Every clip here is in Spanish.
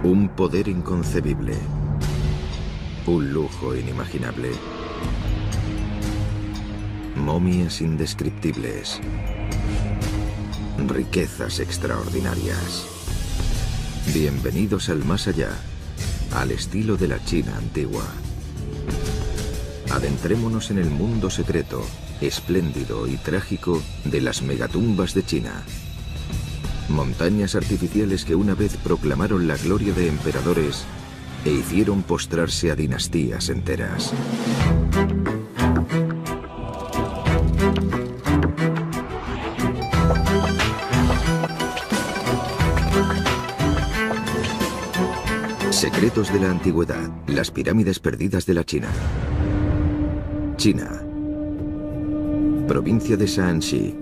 Un poder inconcebible. Un lujo inimaginable. Momias indescriptibles. Riquezas extraordinarias. Bienvenidos al más allá, al estilo de la China antigua. Adentrémonos en el mundo secreto, espléndido y trágico de las megatumbas de China. Montañas artificiales que una vez proclamaron la gloria de emperadores e hicieron postrarse a dinastías enteras. Secretos de la antigüedad, las pirámides perdidas de la China. China. Provincia de Shaanxi.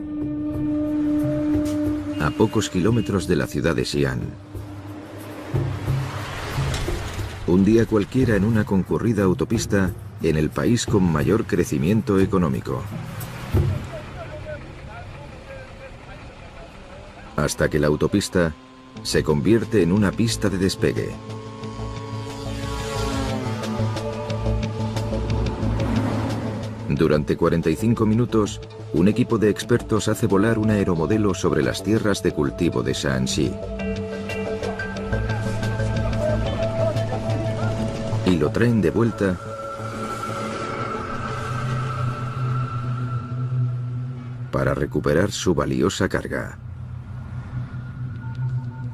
A pocos kilómetros de la ciudad de Xi'an. Un día cualquiera en una concurrida autopista en el país con mayor crecimiento económico. Hasta que la autopista se convierte en una pista de despegue. Durante 45 minutos, un equipo de expertos hace volar un aeromodelo sobre las tierras de cultivo de Shaanxi. Y lo traen de vuelta para recuperar su valiosa carga.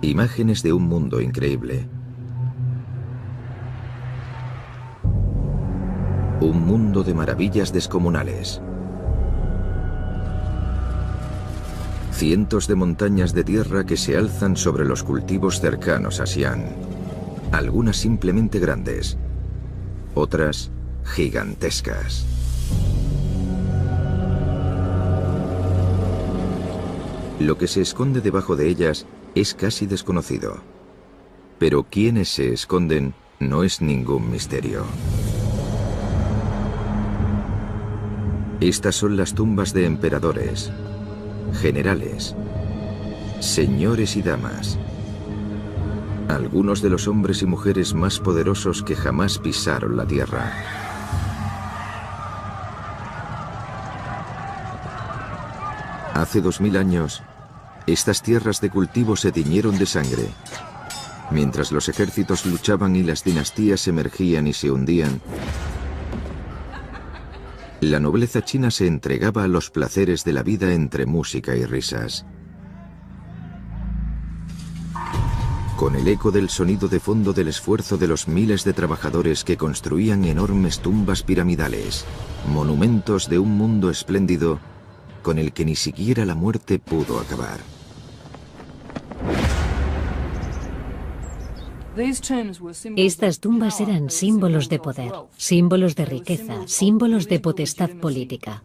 Imágenes de un mundo increíble. Un mundo de maravillas descomunales. Cientos de montañas de tierra que se alzan sobre los cultivos cercanos a Xi'an. Algunas simplemente grandes, otras gigantescas. Lo que se esconde debajo de ellas es casi desconocido. Pero quienes se esconden no es ningún misterio. Estas son las tumbas de emperadores, generales, señores y damas. Algunos de los hombres y mujeres más poderosos que jamás pisaron la tierra. Hace 2000 años, estas tierras de cultivo se tiñeron de sangre. Mientras los ejércitos luchaban y las dinastías emergían y se hundían, la nobleza china se entregaba a los placeres de la vida entre música y risas. Con el eco del sonido de fondo del esfuerzo de los miles de trabajadores que construían enormes tumbas piramidales, monumentos de un mundo espléndido con el que ni siquiera la muerte pudo acabar. Estas tumbas eran símbolos de poder, símbolos de riqueza, símbolos de potestad política.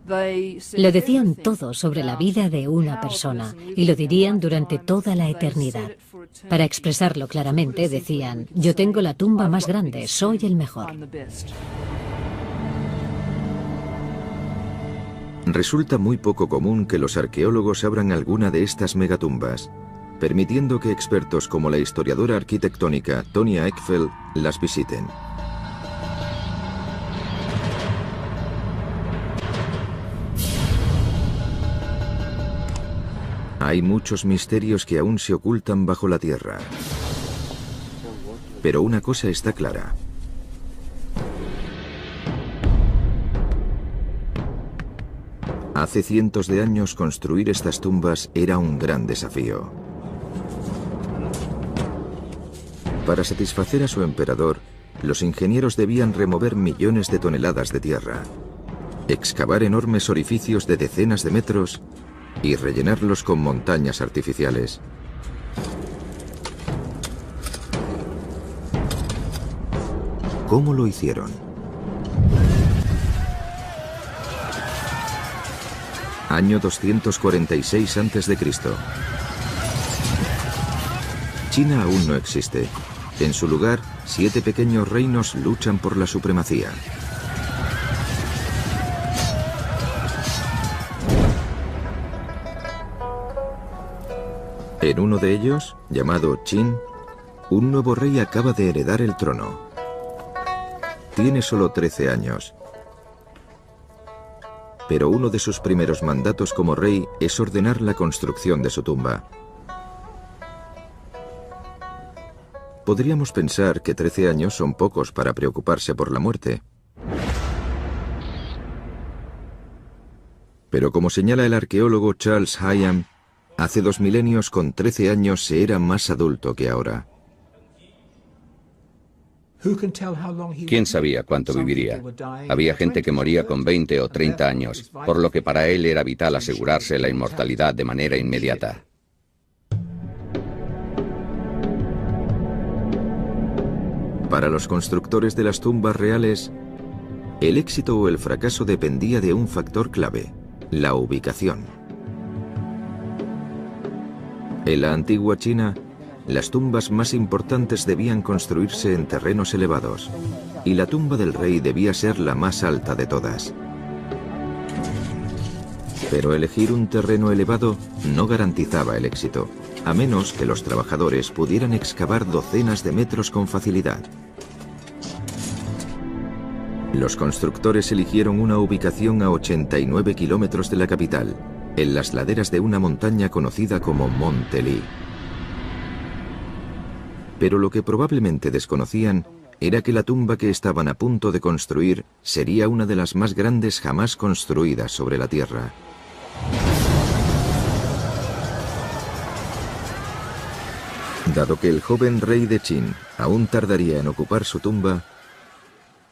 Lo decían todo sobre la vida de una persona y lo dirían durante toda la eternidad. Para expresarlo claramente decían: yo tengo la tumba más grande, soy el mejor. Resulta muy poco común que los arqueólogos abran alguna de estas megatumbas, permitiendo que expertos como la historiadora arquitectónica Tonya Eckfeldt las visiten. Hay muchos misterios que aún se ocultan bajo la tierra. Pero una cosa está clara. Hace cientos de años construir estas tumbas era un gran desafío. Para satisfacer a su emperador, los ingenieros debían remover millones de toneladas de tierra, excavar enormes orificios de decenas de metros y rellenarlos con montañas artificiales. ¿Cómo lo hicieron? Año 246 a.C. China aún no existe. En su lugar, 7 pequeños reinos luchan por la supremacía. En uno de ellos, llamado Qin, Un nuevo rey acaba de heredar el trono. Tiene solo 13 años. Pero uno de sus primeros mandatos como rey es ordenar la construcción de su tumba. Podríamos pensar que 13 años son pocos para preocuparse por la muerte. Pero como señala el arqueólogo Charles Hyam, hace 2 milenios con 13 años se era más adulto que ahora. ¿Quién sabía cuánto viviría? Había gente que moría con 20 o 30 años, por lo que para él era vital asegurarse la inmortalidad de manera inmediata. Para los constructores de las tumbas reales, el éxito o el fracaso dependía de un factor clave: la ubicación. En la antigua China, las tumbas más importantes debían construirse en terrenos elevados, y la tumba del rey debía ser la más alta de todas. Pero elegir un terreno elevado no garantizaba el éxito, a menos que los trabajadores pudieran excavar docenas de metros con facilidad. Los constructores eligieron una ubicación a 89 kilómetros de la capital, en las laderas de una montaña conocida como Monte Li. Pero lo que probablemente desconocían era que la tumba que estaban a punto de construir sería una de las más grandes jamás construidas sobre la Tierra. Dado que el joven rey de Qin aún tardaría en ocupar su tumba,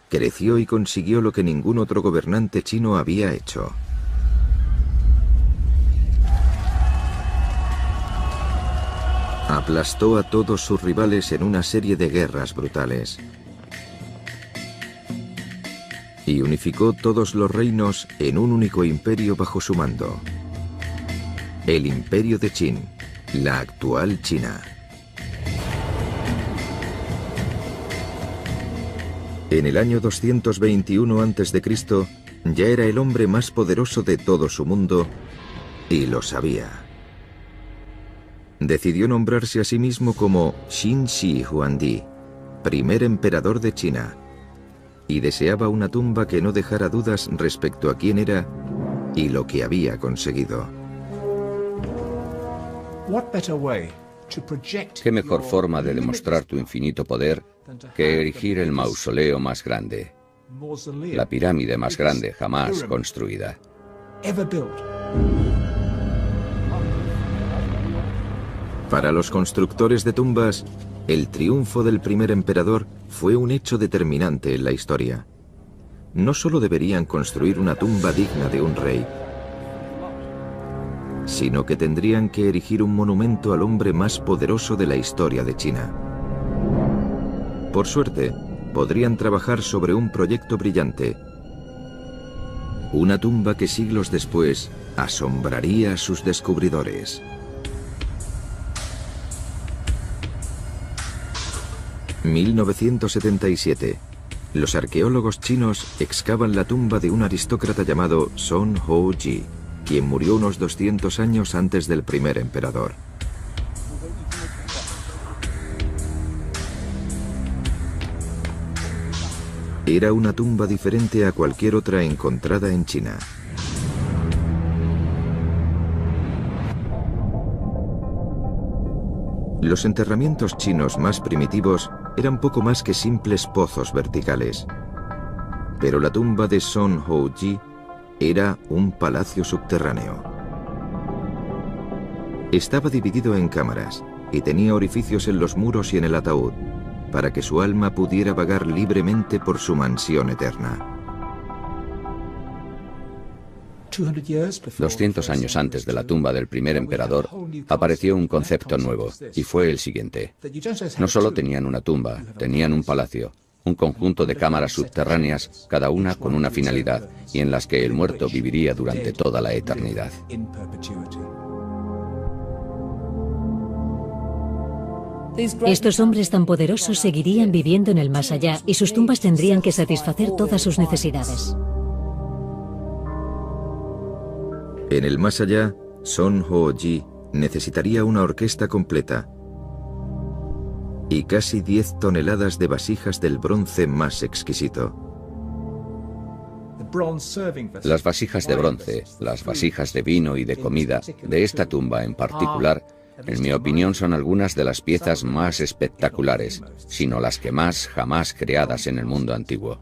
creció y consiguió lo que ningún otro gobernante chino había hecho. Aplastó a todos sus rivales en una serie de guerras brutales. Y unificó todos los reinos en un único imperio bajo su mando. El Imperio de Qin, la actual China. En el año 221 a.C., ya era el hombre más poderoso de todo su mundo y lo sabía. Decidió nombrarse a sí mismo como Xin Shi Huangdi, primer emperador de China, y deseaba una tumba que no dejara dudas respecto a quién era y lo que había conseguido. ¿Qué mejor forma de demostrar tu infinito poder que erigir el mausoleo más grande, la pirámide más grande jamás construida? Para los constructores de tumbas, el triunfo del primer emperador fue un hecho determinante en la historia. No solo deberían construir una tumba digna de un rey, sino que tendrían que erigir un monumento al hombre más poderoso de la historia de China. Por suerte, podrían trabajar sobre un proyecto brillante. Una tumba que siglos después asombraría a sus descubridores. 1977. Los arqueólogos chinos excavan la tumba de un aristócrata llamado Song Houji, quien murió unos 200 años antes del primer emperador. Era una tumba diferente a cualquier otra encontrada en China. Los enterramientos chinos más primitivos eran poco más que simples pozos verticales. Pero la tumba de Song Houji era un palacio subterráneo. Estaba dividido en cámaras y tenía orificios en los muros y en el ataúd, para que su alma pudiera vagar libremente por su mansión eterna. 200 años antes de la tumba del primer emperador, apareció un concepto nuevo, y fue el siguiente. No solo tenían una tumba, tenían un palacio, un conjunto de cámaras subterráneas, cada una con una finalidad, y en las que el muerto viviría durante toda la eternidad. Estos hombres tan poderosos seguirían viviendo en el más allá y sus tumbas tendrían que satisfacer todas sus necesidades. En el más allá, Song Houji necesitaría una orquesta completa y casi 10 toneladas de vasijas del bronce más exquisito. Las vasijas de bronce, las vasijas de vino y de comida de esta tumba en particular, en mi opinión, son algunas de las piezas más espectaculares, sino las que más jamás creadas en el mundo antiguo.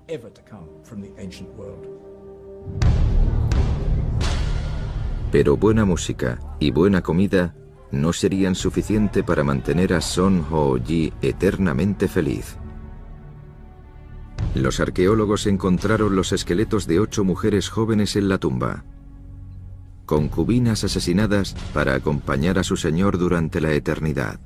Pero buena música y buena comida no serían suficiente para mantener a Son Ho-ji eternamente feliz. Los arqueólogos encontraron los esqueletos de 8 mujeres jóvenes en la tumba, concubinas asesinadas para acompañar a su señor durante la eternidad.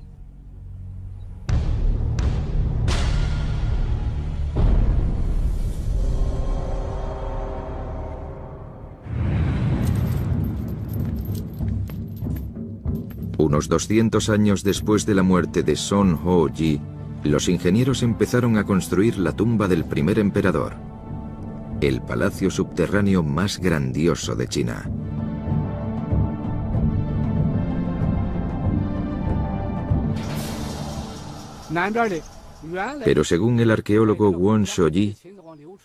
Unos 200 años después de la muerte de Son Ho-ji, los ingenieros empezaron a construir la tumba del primer emperador, el palacio subterráneo más grandioso de China. Pero según el arqueólogo Won Shou-ji,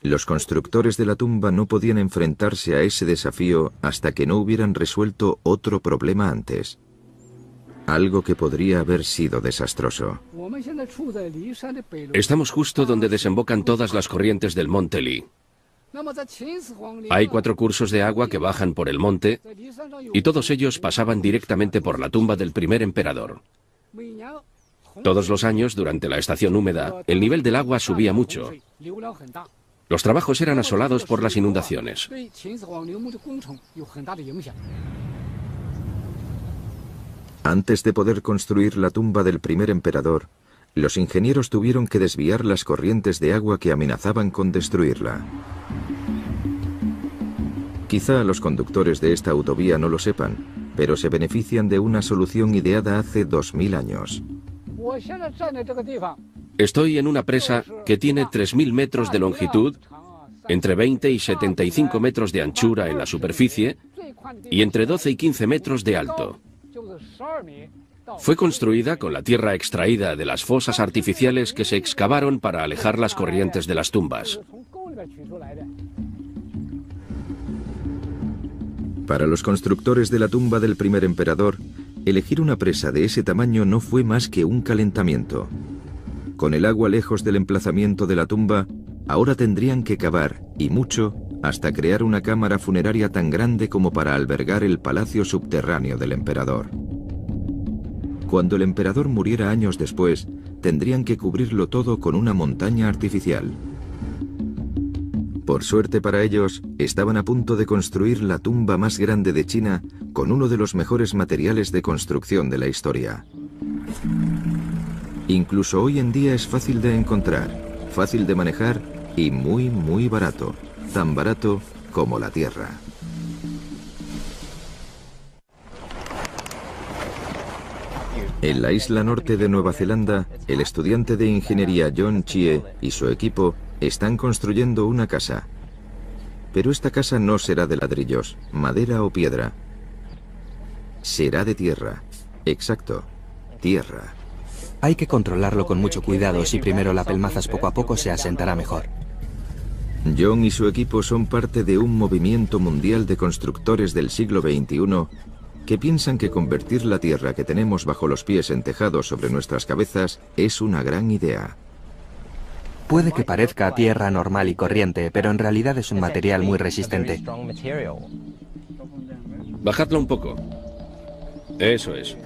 los constructores de la tumba no podían enfrentarse a ese desafío hasta que no hubieran resuelto otro problema antes. Algo que podría haber sido desastroso. Estamos justo donde desembocan todas las corrientes del monte Li. Hay 4 cursos de agua que bajan por el monte y todos ellos pasaban directamente por la tumba del primer emperador. Todos los años, durante la estación húmeda, el nivel del agua subía mucho. Los trabajos eran asolados por las inundaciones. Antes de poder construir la tumba del primer emperador, los ingenieros tuvieron que desviar las corrientes de agua que amenazaban con destruirla. Quizá los conductores de esta autovía no lo sepan, pero se benefician de una solución ideada hace 2000 años. Estoy en una presa que tiene 3000 metros de longitud, entre 20 y 75 metros de anchura en la superficie y entre 12 y 15 metros de alto. Fue construida con la tierra extraída de las fosas artificiales que se excavaron para alejar las corrientes de las tumbas. Para los constructores de la tumba del primer emperador, elegir una presa de ese tamaño no fue más que un calentamiento. Con el agua lejos del emplazamiento de la tumba, ahora tendrían que cavar, y mucho, hasta crear una cámara funeraria tan grande como para albergar el palacio subterráneo del emperador. Cuando el emperador muriera años después, tendrían que cubrirlo todo con una montaña artificial. Por suerte para ellos, estaban a punto de construir la tumba más grande de China con uno de los mejores materiales de construcción de la historia. Incluso hoy en día es fácil de encontrar, fácil de manejar y muy barato, tan barato como la tierra. En la isla norte de Nueva Zelanda, el estudiante de ingeniería John Chie y su equipo están construyendo una casa. Pero esta casa no será de ladrillos, madera o piedra. Será de tierra. Exacto, tierra. Hay que controlarlo con mucho cuidado. Si primero la pelmazas poco a poco, se asentará mejor. John y su equipo son parte de un movimiento mundial de constructores del siglo XXI que piensan que convertir la tierra que tenemos bajo los pies en tejados sobre nuestras cabezas es una gran idea. Puede que parezca tierra normal y corriente, pero en realidad es un material muy resistente. Bajadlo un poco. Eso es.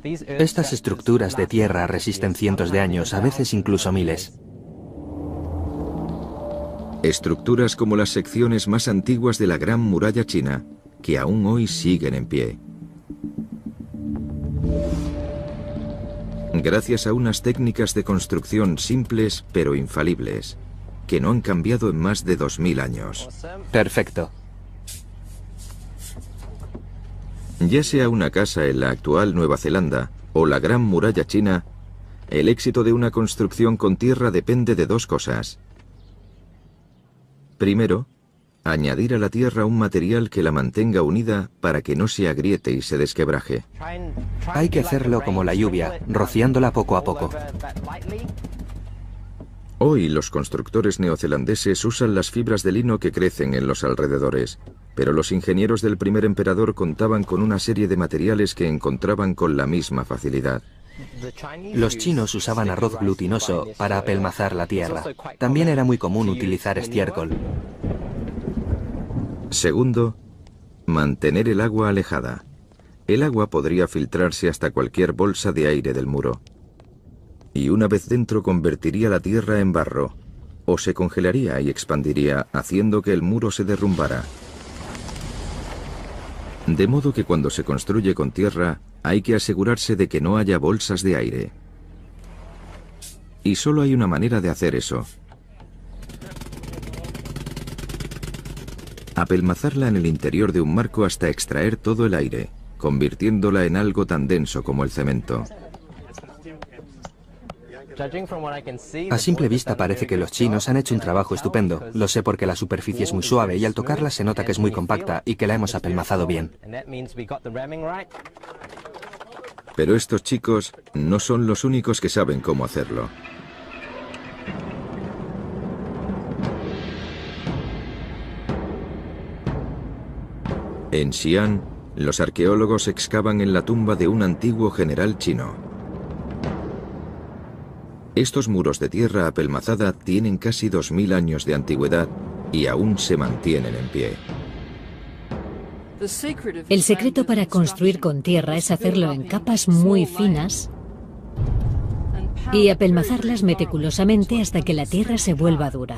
Estas estructuras de tierra resisten cientos de años, a veces incluso miles. Estructuras como las secciones más antiguas de la Gran Muralla China, que aún hoy siguen en pie. Gracias a unas técnicas de construcción simples pero infalibles, que no han cambiado en más de 2000 años. Perfecto. Ya sea una casa en la actual Nueva Zelanda o la Gran Muralla China, el éxito de una construcción con tierra depende de 2 cosas. Primero, añadir a la tierra un material que la mantenga unida para que no se agriete y se desquebraje. Hay que hacerlo como la lluvia, rociándola poco a poco. Hoy los constructores neozelandeses usan las fibras de lino que crecen en los alrededores, pero los ingenieros del primer emperador contaban con una serie de materiales que encontraban con la misma facilidad. Los chinos usaban arroz glutinoso para apelmazar la tierra. También era muy común utilizar estiércol. Segundo, mantener el agua alejada. El agua podría filtrarse hasta cualquier bolsa de aire del muro. Y una vez dentro convertiría la tierra en barro, o se congelaría y expandiría, haciendo que el muro se derrumbara. De modo que cuando se construye con tierra, hay que asegurarse de que no haya bolsas de aire. Y solo hay una manera de hacer eso. Apelmazarla en el interior de un marco hasta extraer todo el aire, convirtiéndola en algo tan denso como el cemento. A simple vista parece que los chinos han hecho un trabajo estupendo. Lo sé porque la superficie es muy suave y al tocarla se nota que es muy compacta y que la hemos apelmazado bien. Pero estos chicos no son los únicos que saben cómo hacerlo. En Xi'an, los arqueólogos excavan en la tumba de un antiguo general chino. Estos muros de tierra apelmazada tienen casi 2000 años de antigüedad y aún se mantienen en pie. El secreto para construir con tierra es hacerlo en capas muy finas y apelmazarlas meticulosamente hasta que la tierra se vuelva dura.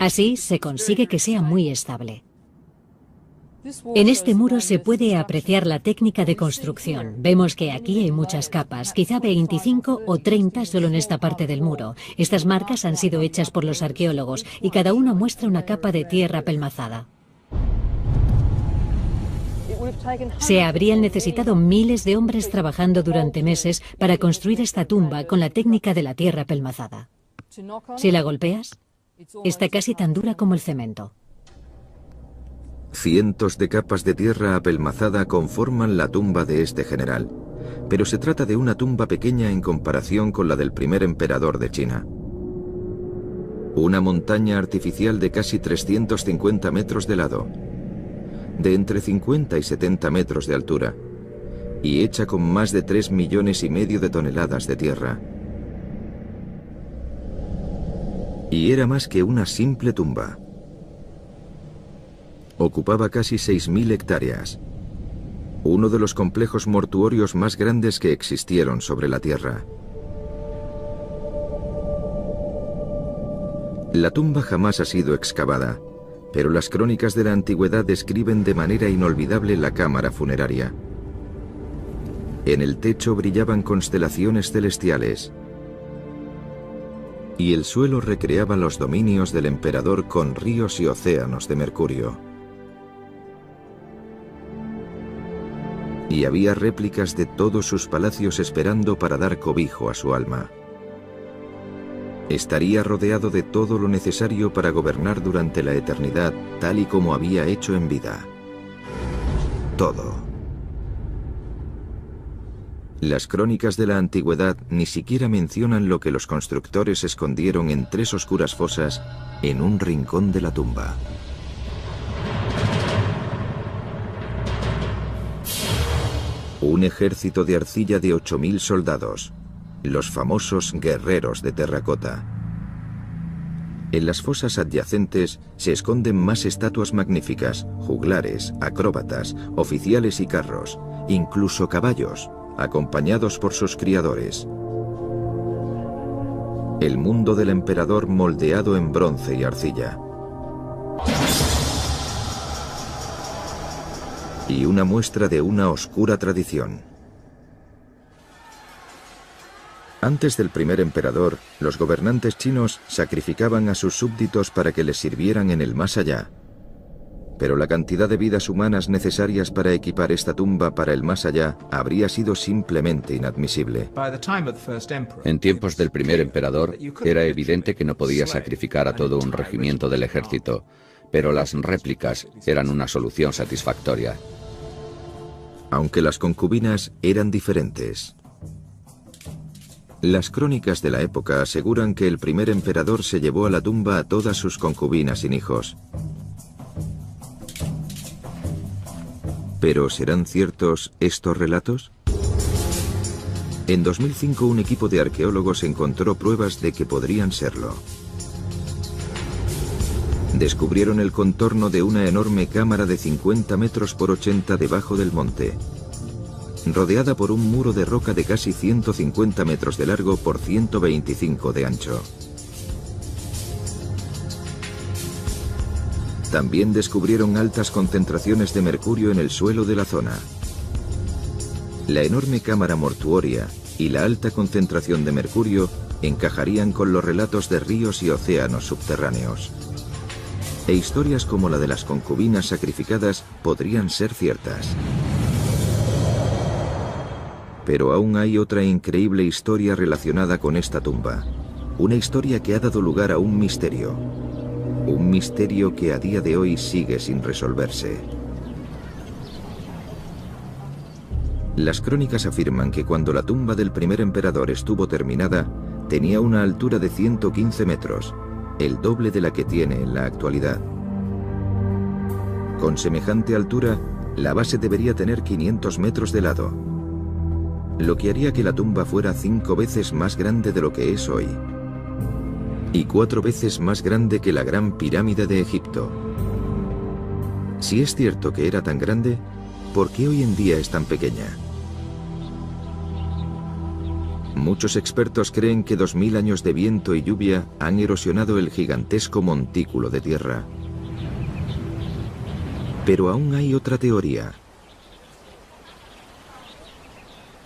Así se consigue que sea muy estable. En este muro se puede apreciar la técnica de construcción. Vemos que aquí hay muchas capas, quizá 25 o 30 solo en esta parte del muro. Estas marcas han sido hechas por los arqueólogos y cada una muestra una capa de tierra apelmazada. Se habrían necesitado miles de hombres trabajando durante meses para construir esta tumba con la técnica de la tierra apelmazada. Si la golpeas, está casi tan dura como el cemento. Cientos de capas de tierra apelmazada conforman la tumba de este general, pero se trata de una tumba pequeña en comparación con la del primer emperador de China. Una montaña artificial de casi 350 metros de lado, de entre 50 y 70 metros de altura, y hecha con más de 3,5 millones de toneladas de tierra. Y era más que una simple tumba. Ocupaba casi 6.000 hectáreas, uno de los complejos mortuorios más grandes que existieron sobre la Tierra. La tumba jamás ha sido excavada, pero las crónicas de la antigüedad describen de manera inolvidable la cámara funeraria. En el techo brillaban constelaciones celestiales, y el suelo recreaba los dominios del emperador con ríos y océanos de mercurio. Y había réplicas de todos sus palacios esperando para dar cobijo a su alma. Estaría rodeado de todo lo necesario para gobernar durante la eternidad, tal y como había hecho en vida. Todo. Las crónicas de la antigüedad ni siquiera mencionan lo que los constructores escondieron en 3 oscuras fosas en un rincón de la tumba. Un ejército de arcilla de 8.000 soldados, los famosos guerreros de terracota. En las fosas adyacentes se esconden más estatuas magníficas, juglares, acróbatas, oficiales y carros, incluso caballos, acompañados por sus criadores. El mundo del emperador moldeado en bronce y arcilla. Y una muestra de una oscura tradición. Antes del primer emperador, los gobernantes chinos sacrificaban a sus súbditos para que les sirvieran en el más allá. Pero la cantidad de vidas humanas necesarias para equipar esta tumba para el más allá habría sido simplemente inadmisible. En tiempos del primer emperador, era evidente que no podía sacrificar a todo un regimiento del ejército, pero las réplicas eran una solución satisfactoria. Aunque las concubinas eran diferentes. Las crónicas de la época aseguran que el primer emperador se llevó a la tumba a todas sus concubinas sin hijos. ¿Pero serán ciertos estos relatos? En 2005 un equipo de arqueólogos encontró pruebas de que podrían serlo. Descubrieron el contorno de una enorme cámara de 50 metros por 80 debajo del monte, rodeada por un muro de roca de casi 150 metros de largo por 125 de ancho. También descubrieron altas concentraciones de mercurio en el suelo de la zona. La enorme cámara mortuoria y la alta concentración de mercurio encajarían con los relatos de ríos y océanos subterráneos. E historias como la de las concubinas sacrificadas podrían ser ciertas. Pero aún hay otra increíble historia relacionada con esta tumba. Una historia que ha dado lugar a un misterio. Un misterio que a día de hoy sigue sin resolverse. Las crónicas afirman que cuando la tumba del primer emperador estuvo terminada, tenía una altura de 115 metros, el doble de la que tiene en la actualidad. Con semejante altura, la base debería tener 500 metros de lado, lo que haría que la tumba fuera 5 veces más grande de lo que es hoy. Y 4 veces más grande que la Gran Pirámide de Egipto. Si es cierto que era tan grande, ¿por qué hoy en día es tan pequeña? Muchos expertos creen que 2000 años de viento y lluvia han erosionado el gigantesco montículo de tierra. Pero aún hay otra teoría.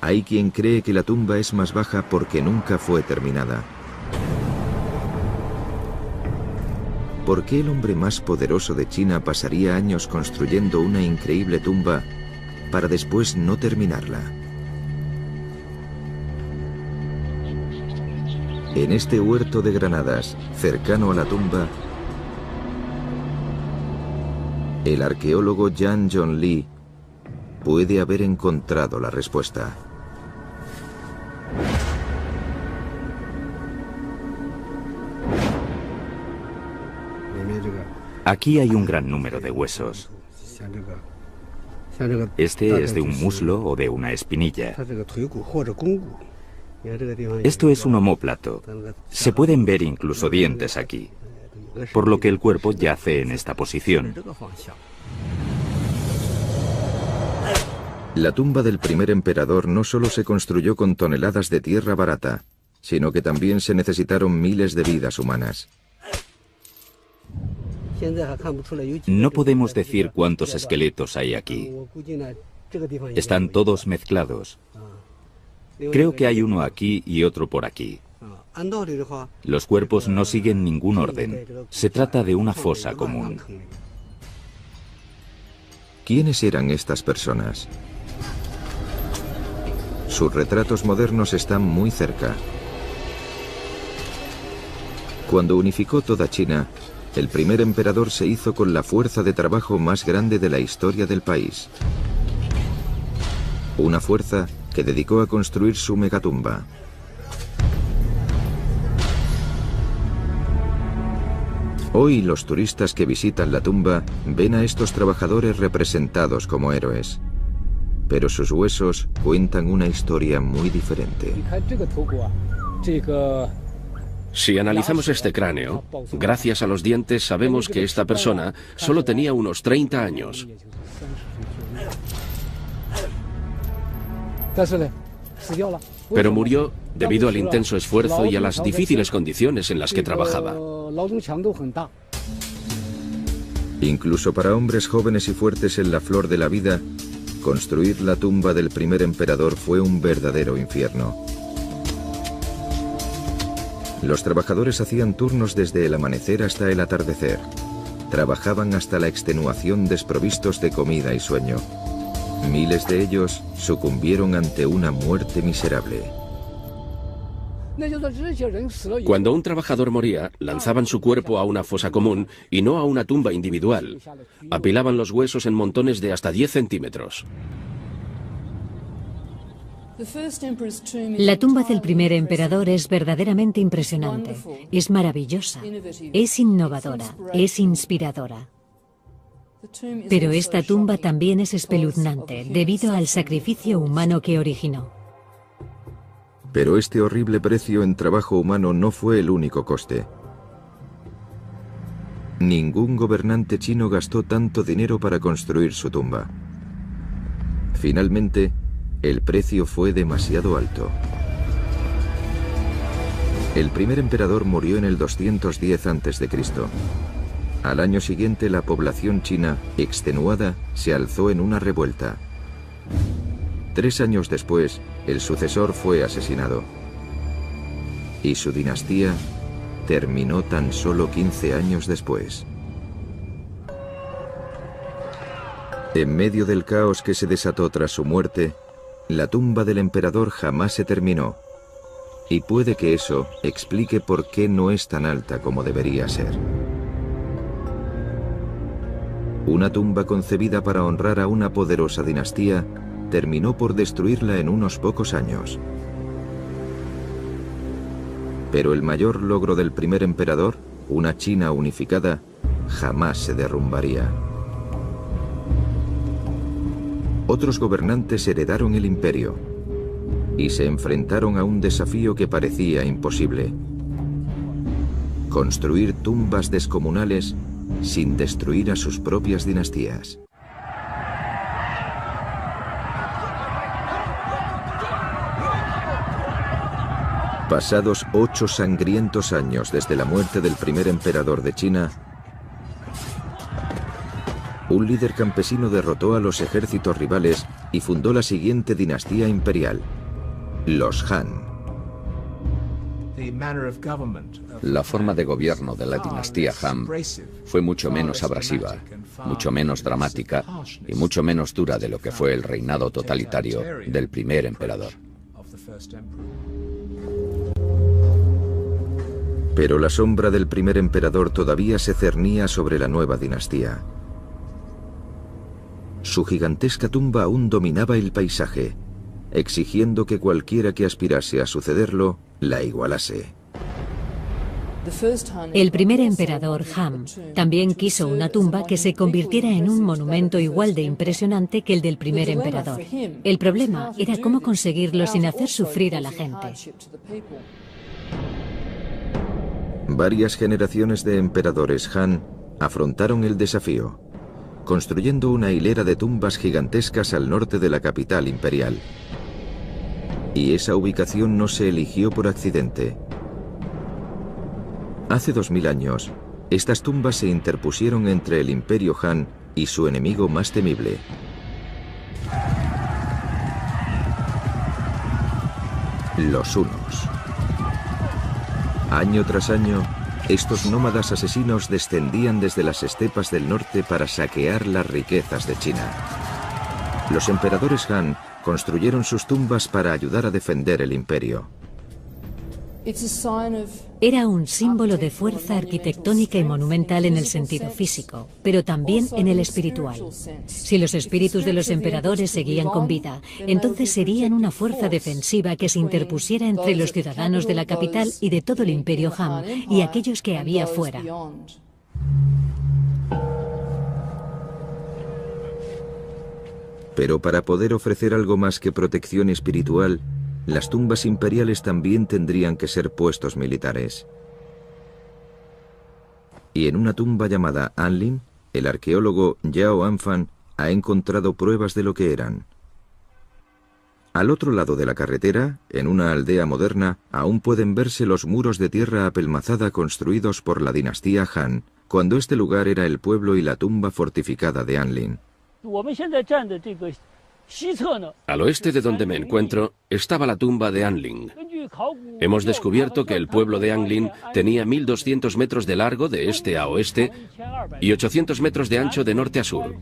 Hay quien cree que la tumba es más baja porque nunca fue terminada. ¿Por qué el hombre más poderoso de China pasaría años construyendo una increíble tumba para después no terminarla? En este huerto de granadas, cercano a la tumba, el arqueólogo Yan Zhongli puede haber encontrado la respuesta. Aquí hay un gran número de huesos. Este es de un muslo o de una espinilla. Esto es un omóplato. Se pueden ver incluso dientes aquí, por lo que el cuerpo yace en esta posición. La tumba del primer emperador no solo se construyó con toneladas de tierra barata, sino que también se necesitaron miles de vidas humanas. No podemos decir cuántos esqueletos hay aquí. Están todos mezclados. Creo que hay uno aquí y otro por aquí. Los cuerpos no siguen ningún orden. Se trata de una fosa común. ¿Quiénes eran estas personas? Sus retratos modernos están muy cerca. Cuando unificó toda China, el primer emperador se hizo con la fuerza de trabajo más grande de la historia del país. Una fuerza que dedicó a construir su megatumba. Hoy los turistas que visitan la tumba ven a estos trabajadores representados como héroes. Pero sus huesos cuentan una historia muy diferente. Si analizamos este cráneo, gracias a los dientes sabemos que esta persona solo tenía unos 30 años. Pero murió debido al intenso esfuerzo y a las difíciles condiciones en las que trabajaba. Incluso para hombres jóvenes y fuertes en la flor de la vida, construir la tumba del primer emperador fue un verdadero infierno. Los trabajadores hacían turnos desde el amanecer hasta el atardecer. trabajaban hasta la extenuación desprovistos de comida y sueño. Miles de ellos sucumbieron ante una muerte miserable. Cuando un trabajador moría, lanzaban su cuerpo a una fosa común y no a una tumba individual. Apilaban los huesos en montones de hasta 10 centímetros. La tumba del primer emperador es verdaderamente impresionante. Es maravillosa, es innovadora, es inspiradora. Pero esta tumba también es espeluznante debido al sacrificio humano que originó. Pero este horrible precio en trabajo humano no fue el único coste. Ningún gobernante chino gastó tanto dinero para construir su tumba. Finalmente, el precio fue demasiado alto. El primer emperador murió en el 210 a.C. Al año siguiente, la población china, extenuada, se alzó en una revuelta. 3 años después, el sucesor fue asesinado. Y su dinastía terminó tan solo 15 años después. En medio del caos que se desató tras su muerte, la tumba del emperador jamás se terminó. Y puede que eso explique por qué no es tan alta como debería ser. Una tumba concebida para honrar a una poderosa dinastía terminó por destruirla en unos pocos años. Pero el mayor logro del primer emperador, una China unificada, jamás se derrumbaría. Otros gobernantes heredaron el imperio y se enfrentaron a un desafío que parecía imposible: construir tumbas descomunales sin destruir a sus propias dinastías. Pasados 8 sangrientos años desde la muerte del primer emperador de China, un líder campesino derrotó a los ejércitos rivales y fundó la siguiente dinastía imperial, los Han. La forma de gobierno de la dinastía Han fue mucho menos abrasiva, mucho menos dramática y mucho menos dura de lo que fue el reinado totalitario del primer emperador. Pero la sombra del primer emperador todavía se cernía sobre la nueva dinastía. Su gigantesca tumba aún dominaba el paisaje, exigiendo que cualquiera que aspirase a sucederlo la igualase. El primer emperador Han también quiso una tumba que se convirtiera en un monumento igual de impresionante que el del primer emperador. El problema era cómo conseguirlo sin hacer sufrir a la gente. Varias generaciones de emperadores Han afrontaron el desafío, construyendo una hilera de tumbas gigantescas al norte de la capital imperial. Y esa ubicación no se eligió por accidente. Hace 2000 años, estas tumbas se interpusieron entre el Imperio Han y su enemigo más temible: los hunos. Año tras año, estos nómadas asesinos descendían desde las estepas del norte para saquear las riquezas de China. Los emperadores Han construyeron sus tumbas para ayudar a defender el imperio. Era un símbolo de fuerza arquitectónica y monumental en el sentido físico, pero también en el espiritual. Si los espíritus de los emperadores seguían con vida, entonces serían una fuerza defensiva que se interpusiera entre los ciudadanos de la capital y de todo el imperio Han y aquellos que había fuera. Pero para poder ofrecer algo más que protección espiritual, las tumbas imperiales también tendrían que ser puestos militares. Y en una tumba llamada Anlin, el arqueólogo Yao Anfan ha encontrado pruebas de lo que eran. Al otro lado de la carretera, en una aldea moderna, aún pueden verse los muros de tierra apelmazada construidos por la dinastía Han, cuando este lugar era el pueblo y la tumba fortificada de Anlin. Al oeste de donde me encuentro estaba la tumba de Anling. Hemos descubierto que el pueblo de Anglin tenía 1200 metros de largo de este a oeste y 800 metros de ancho de norte a sur.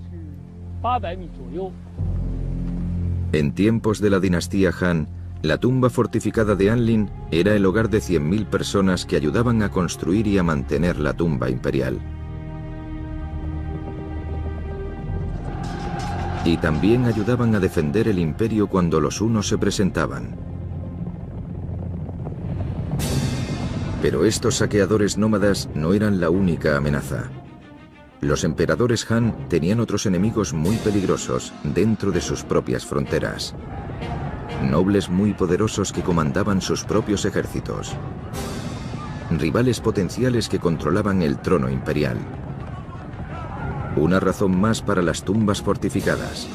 En tiempos de la dinastía Han, la tumba fortificada de Anlin era el hogar de 100.000 personas que ayudaban a construir y a mantener la tumba imperial. Y también ayudaban a defender el imperio cuando los hunos se presentaban. Pero estos saqueadores nómadas no eran la única amenaza. Los emperadores Han tenían otros enemigos muy peligrosos dentro de sus propias fronteras. Nobles muy poderosos que comandaban sus propios ejércitos. Rivales potenciales que controlaban el trono imperial. Una razón más para las tumbas fortificadas.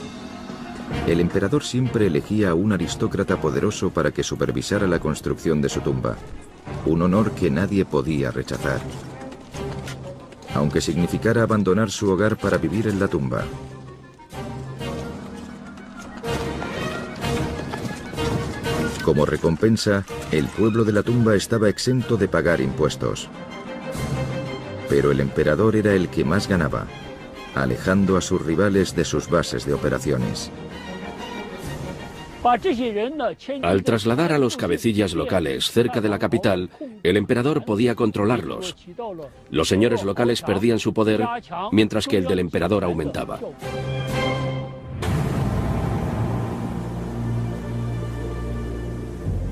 El emperador siempre elegía a un aristócrata poderoso para que supervisara la construcción de su tumba. Un honor que nadie podía rechazar, aunque significara abandonar su hogar para vivir en la tumba. Como recompensa, el pueblo de la tumba estaba exento de pagar impuestos. Pero el emperador era el que más ganaba, alejando a sus rivales de sus bases de operaciones. Al trasladar a los cabecillas locales cerca de la capital, el emperador podía controlarlos. Los señores locales perdían su poder, mientras que el del emperador aumentaba.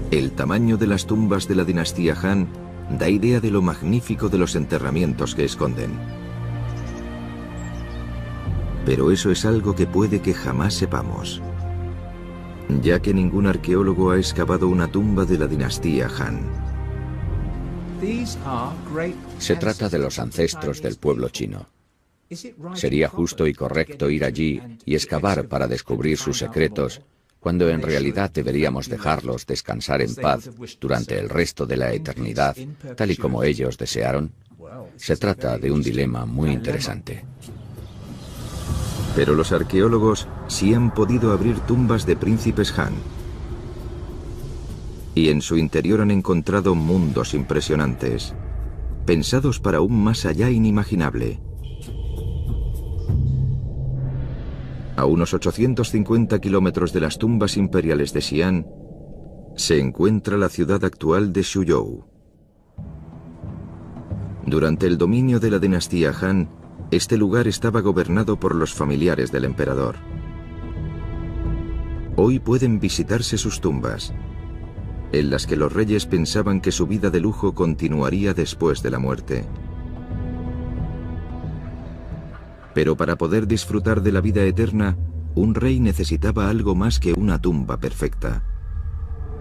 El tamaño de las tumbas de la dinastía Han da idea de lo magnífico de los enterramientos que esconden. Pero eso es algo que puede que jamás sepamos, ya que ningún arqueólogo ha excavado una tumba de la dinastía Han. Se trata de los ancestros del pueblo chino. Sería justo y correcto ir allí y excavar para descubrir sus secretos, cuando en realidad deberíamos dejarlos descansar en paz durante el resto de la eternidad, tal y como ellos desearon. Se trata de un dilema muy interesante. Pero los arqueólogos sí han podido abrir tumbas de príncipes Han. Y en su interior han encontrado mundos impresionantes, pensados para un más allá inimaginable. A unos 850 kilómetros de las tumbas imperiales de Xi'an, se encuentra la ciudad actual de Suzhou. Durante el dominio de la dinastía Han, este lugar estaba gobernado por los familiares del emperador. Hoy pueden visitarse sus tumbas, en las que los reyes pensaban que su vida de lujo continuaría después de la muerte. Pero para poder disfrutar de la vida eterna, un rey necesitaba algo más que una tumba perfecta.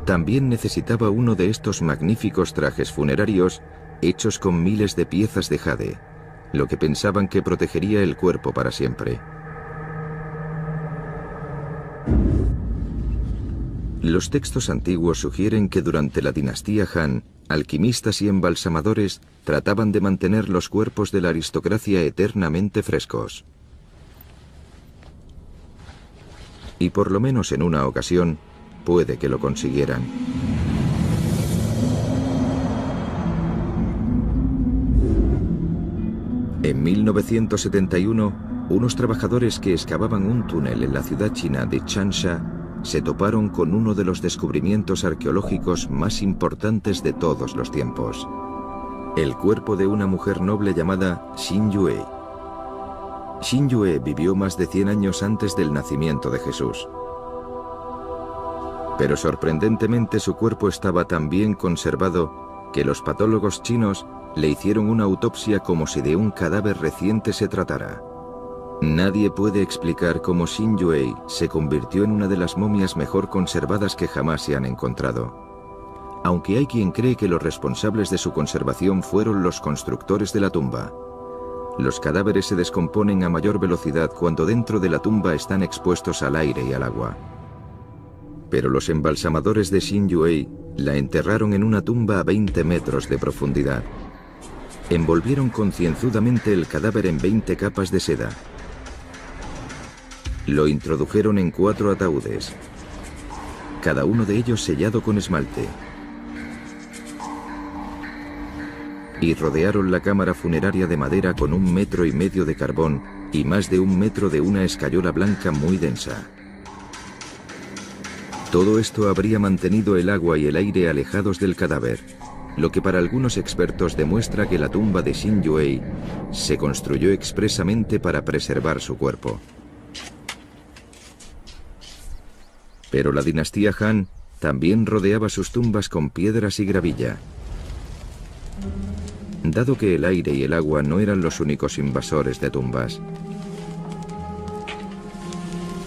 También necesitaba uno de estos magníficos trajes funerarios hechos con miles de piezas de jade, lo que pensaban que protegería el cuerpo para siempre. Los textos antiguos sugieren que durante la dinastía Han, alquimistas y embalsamadores trataban de mantener los cuerpos de la aristocracia eternamente frescos. Y por lo menos en una ocasión, puede que lo consiguieran. En 1971, unos trabajadores que excavaban un túnel en la ciudad china de Changsha se toparon con uno de los descubrimientos arqueológicos más importantes de todos los tiempos: el cuerpo de una mujer noble llamada Xin Yue. Xin Yue vivió más de 100 años antes del nacimiento de Jesús. Pero sorprendentemente su cuerpo estaba tan bien conservado que los patólogos chinos le hicieron una autopsia como si de un cadáver reciente se tratara. Nadie puede explicar cómo Xin Yue se convirtió en una de las momias mejor conservadas que jamás se han encontrado, aunque hay quien cree que los responsables de su conservación fueron los constructores de la tumba. Los cadáveres se descomponen a mayor velocidad cuando dentro de la tumba están expuestos al aire y al agua. Pero los embalsamadores de Xin Yue la enterraron en una tumba a 20 metros de profundidad. Envolvieron concienzudamente el cadáver en 20 capas de seda. Lo introdujeron en 4 ataúdes, cada uno de ellos sellado con esmalte, y rodearon la cámara funeraria de madera con 1,5 metros de carbón y más de 1 metro de una escayola blanca muy densa. Todo esto habría mantenido el agua y el aire alejados del cadáver, lo que para algunos expertos demuestra que la tumba de Xin Yuei se construyó expresamente para preservar su cuerpo. Pero la dinastía Han también rodeaba sus tumbas con piedras y gravilla. Dado que el aire y el agua no eran los únicos invasores de tumbas.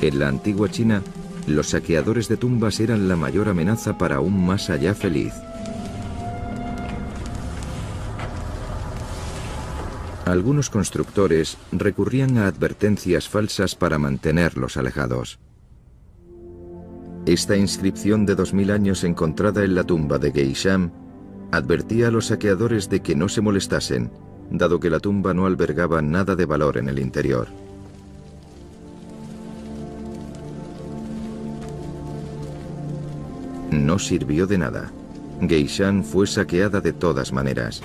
En la antigua China, los saqueadores de tumbas eran la mayor amenaza para un más allá feliz. Algunos constructores recurrían a advertencias falsas para mantenerlos alejados. Esta inscripción de 2000 años encontrada en la tumba de Geisham advertía a los saqueadores de que no se molestasen, dado que la tumba no albergaba nada de valor en el interior. No sirvió de nada. Geisham fue saqueada de todas maneras.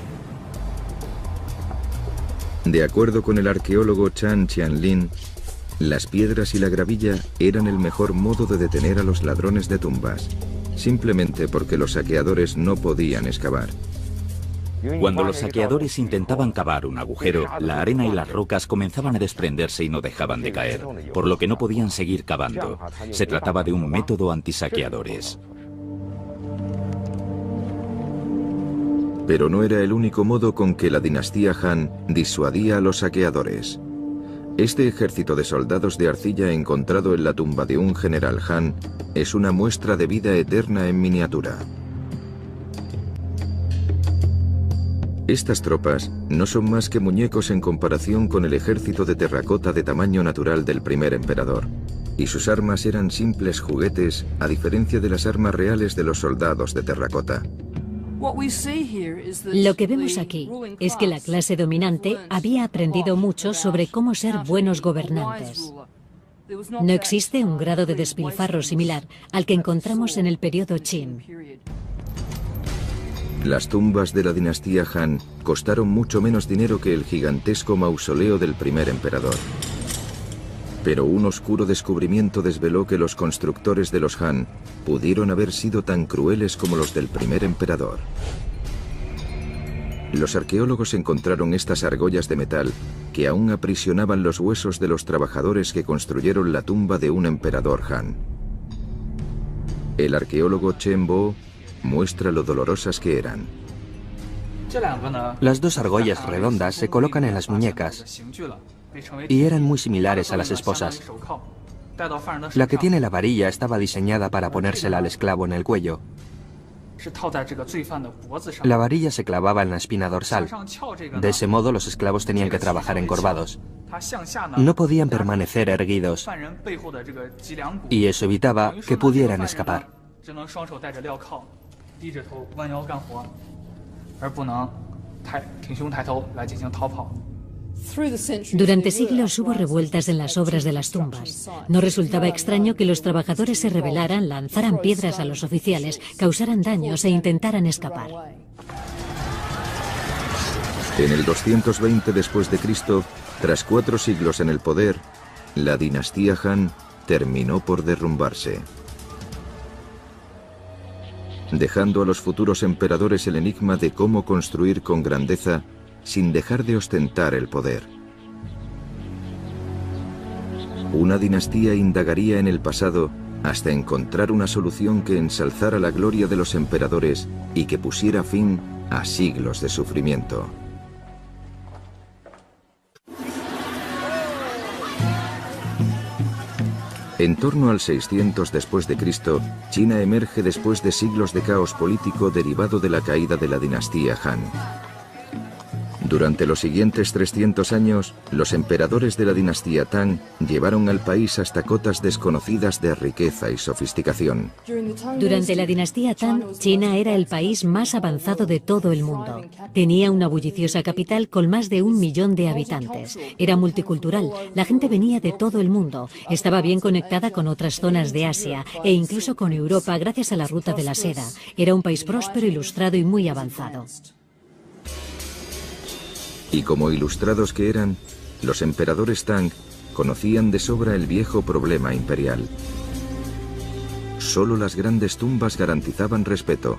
De acuerdo con el arqueólogo Chan Qianlin, las piedras y la gravilla eran el mejor modo de detener a los ladrones de tumbas, simplemente porque los saqueadores no podían excavar. Cuando los saqueadores intentaban cavar un agujero, la arena y las rocas comenzaban a desprenderse y no dejaban de caer, por lo que no podían seguir cavando. Se trataba de un método antisaqueadores. Pero no era el único modo con que la dinastía Han disuadía a los saqueadores. Este ejército de soldados de arcilla encontrado en la tumba de un general Han es una muestra de vida eterna en miniatura. Estas tropas no son más que muñecos en comparación con el ejército de terracota de tamaño natural del primer emperador, y sus armas eran simples juguetes a diferencia de las armas reales de los soldados de terracota. Lo que vemos aquí es que la clase dominante había aprendido mucho sobre cómo ser buenos gobernantes. No existe un grado de despilfarro similar al que encontramos en el periodo Qin. Las tumbas de la dinastía Han costaron mucho menos dinero que el gigantesco mausoleo del primer emperador. Pero un oscuro descubrimiento desveló que los constructores de los Han pudieron haber sido tan crueles como los del primer emperador. Los arqueólogos encontraron estas argollas de metal que aún aprisionaban los huesos de los trabajadores que construyeron la tumba de un emperador Han. El arqueólogo Chen Bo muestra lo dolorosas que eran. Las dos argollas redondas se colocan en las muñecas y eran muy similares a las esposas. La que tiene la varilla estaba diseñada para ponérsela al esclavo en el cuello. La varilla se clavaba en la espina dorsal. De ese modo los esclavos tenían que trabajar encorvados. No podían permanecer erguidos y eso evitaba que pudieran escapar. Durante siglos hubo revueltas en las obras de las tumbas. No resultaba extraño que los trabajadores se rebelaran, lanzaran piedras a los oficiales, causaran daños e intentaran escapar. En el 220 después de Cristo, tras 4 siglos en el poder, la dinastía Han terminó por derrumbarse, dejando a los futuros emperadores el enigma de cómo construir con grandeza sin dejar de ostentar el poder. Una dinastía indagaría en el pasado hasta encontrar una solución que ensalzara la gloria de los emperadores y que pusiera fin a siglos de sufrimiento. En torno al 600 después de Cristo, China emerge después de siglos de caos político derivado de la caída de la dinastía Han. Durante los siguientes 300 años, los emperadores de la dinastía Tang llevaron al país hasta cotas desconocidas de riqueza y sofisticación. Durante la dinastía Tang, China era el país más avanzado de todo el mundo. Tenía una bulliciosa capital con más de 1 millón de habitantes. Era multicultural, la gente venía de todo el mundo. Estaba bien conectada con otras zonas de Asia e incluso con Europa gracias a la ruta de la seda. Era un país próspero, ilustrado y muy avanzado. Y como ilustrados que eran, los emperadores Tang conocían de sobra el viejo problema imperial. Solo las grandes tumbas garantizaban respeto,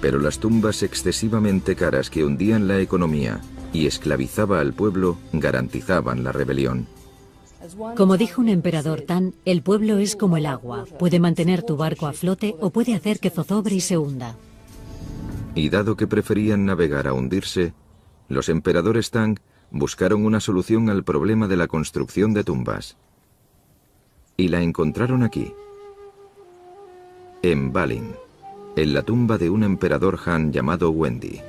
pero las tumbas excesivamente caras que hundían la economía y esclavizaba al pueblo garantizaban la rebelión. Como dijo un emperador Tang, el pueblo es como el agua, puede mantener tu barco a flote o puede hacer que zozobre y se hunda. Y dado que preferían navegar a hundirse, los emperadores Tang buscaron una solución al problema de la construcción de tumbas. Y la encontraron aquí, en Balin, en la tumba de un emperador Han llamado Wendi.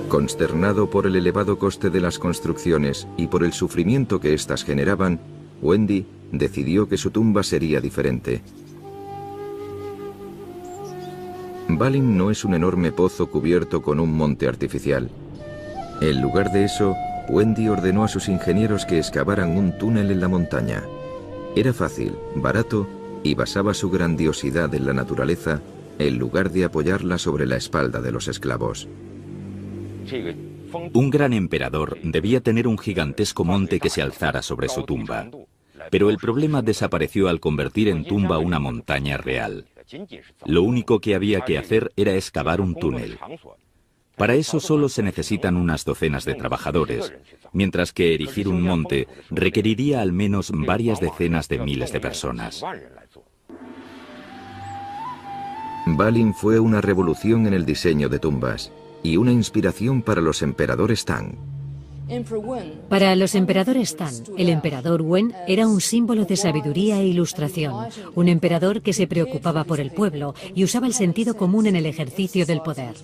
Consternado por el elevado coste de las construcciones y por el sufrimiento que éstas generaban, Wendi decidió que su tumba sería diferente. Balin no es un enorme pozo cubierto con un monte artificial. En lugar de eso, Wendi ordenó a sus ingenieros que excavaran un túnel en la montaña. Era fácil, barato y basaba su grandiosidad en la naturaleza en lugar de apoyarla sobre la espalda de los esclavos. Un gran emperador debía tener un gigantesco monte que se alzara sobre su tumba. Pero el problema desapareció al convertir en tumba una montaña real. Lo único que había que hacer era excavar un túnel. Para eso solo se necesitan unas docenas de trabajadores, mientras que erigir un monte requeriría al menos varias decenas de miles de personas. Balin fue una revolución en el diseño de tumbas y una inspiración para los emperadores Tang. Para los emperadores Tang, el emperador Wen era un símbolo de sabiduría e ilustración, un emperador que se preocupaba por el pueblo y usaba el sentido común en el ejercicio del poder.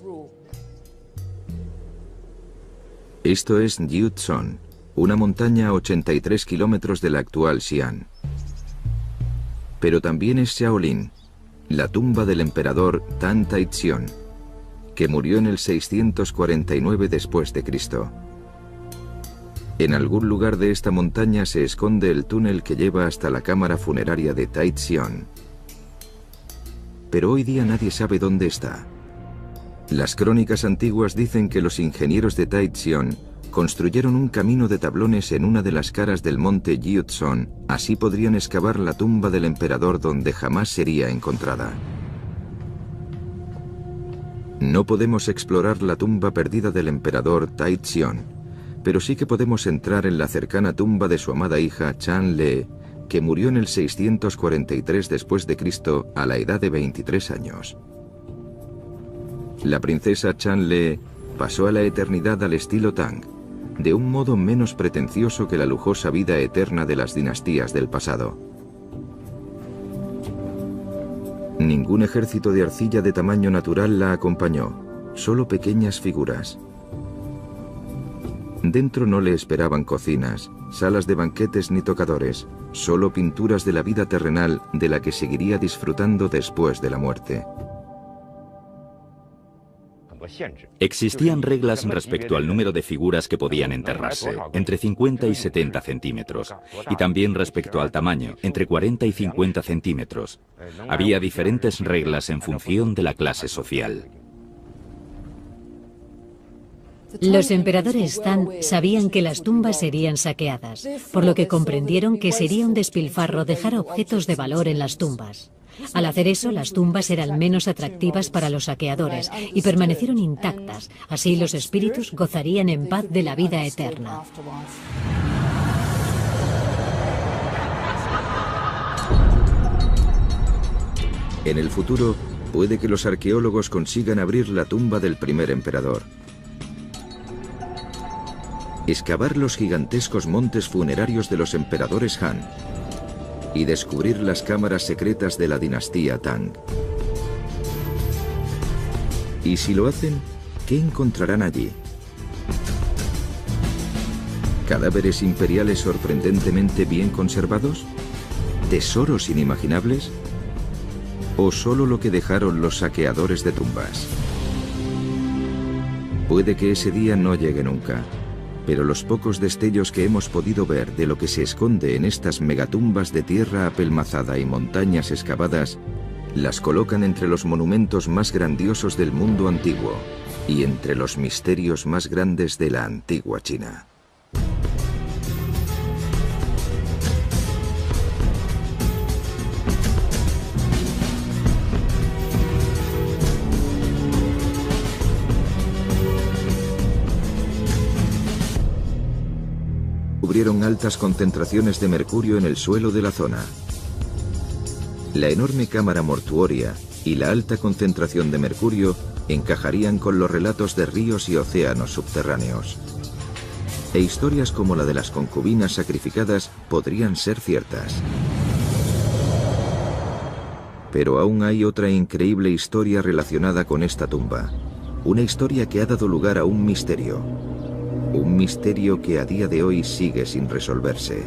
Esto es Jiuzhong, una montaña a 83 kilómetros de la actual Xi'an. Pero también es Shaolin, la tumba del emperador Tang Taixiong, que murió en el 649 después de Cristo. En algún lugar de esta montaña se esconde el túnel que lleva hasta la cámara funeraria de Taixiong. Pero hoy día nadie sabe dónde está. Las crónicas antiguas dicen que los ingenieros de Taixiong construyeron un camino de tablones en una de las caras del monte Jiuzhong, así podrían excavar la tumba del emperador donde jamás sería encontrada. No podemos explorar la tumba perdida del emperador Taixiong, pero sí que podemos entrar en la cercana tumba de su amada hija Chanle, que murió en el 643 después de Cristo a la edad de 23 años. La princesa Chanle pasó a la eternidad al estilo Tang, de un modo menos pretencioso que la lujosa vida eterna de las dinastías del pasado. Ningún ejército de arcilla de tamaño natural la acompañó, solo pequeñas figuras. Dentro no le esperaban cocinas, salas de banquetes ni tocadores, solo pinturas de la vida terrenal de la que seguiría disfrutando después de la muerte. Existían reglas respecto al número de figuras que podían enterrarse, entre 50 y 70 centímetros, y también respecto al tamaño, entre 40 y 50 centímetros. Había diferentes reglas en función de la clase social. Los emperadores Tang sabían que las tumbas serían saqueadas, por lo que comprendieron que sería un despilfarro dejar objetos de valor en las tumbas. Al hacer eso, las tumbas eran menos atractivas para los saqueadores y permanecieron intactas, así los espíritus gozarían en paz de la vida eterna. En el futuro, puede que los arqueólogos consigan abrir la tumba del primer emperador. Excavar los gigantescos montes funerarios de los emperadores Han y descubrir las cámaras secretas de la dinastía Tang. Y si lo hacen, ¿qué encontrarán allí? ¿Cadáveres imperiales sorprendentemente bien conservados? ¿Tesoros inimaginables? ¿O solo lo que dejaron los saqueadores de tumbas? Puede que ese día no llegue nunca, pero los pocos destellos que hemos podido ver de lo que se esconde en estas megatumbas de tierra apelmazada y montañas excavadas las colocan entre los monumentos más grandiosos del mundo antiguo y entre los misterios más grandes de la antigua China. Descubrieron altas concentraciones de mercurio en el suelo de la zona. La enorme cámara mortuoria y la alta concentración de mercurio encajarían con los relatos de ríos y océanos subterráneos. E historias como la de las concubinas sacrificadas podrían ser ciertas. Pero aún hay otra increíble historia relacionada con esta tumba. Una historia que ha dado lugar a un misterio. Un misterio que a día de hoy sigue sin resolverse.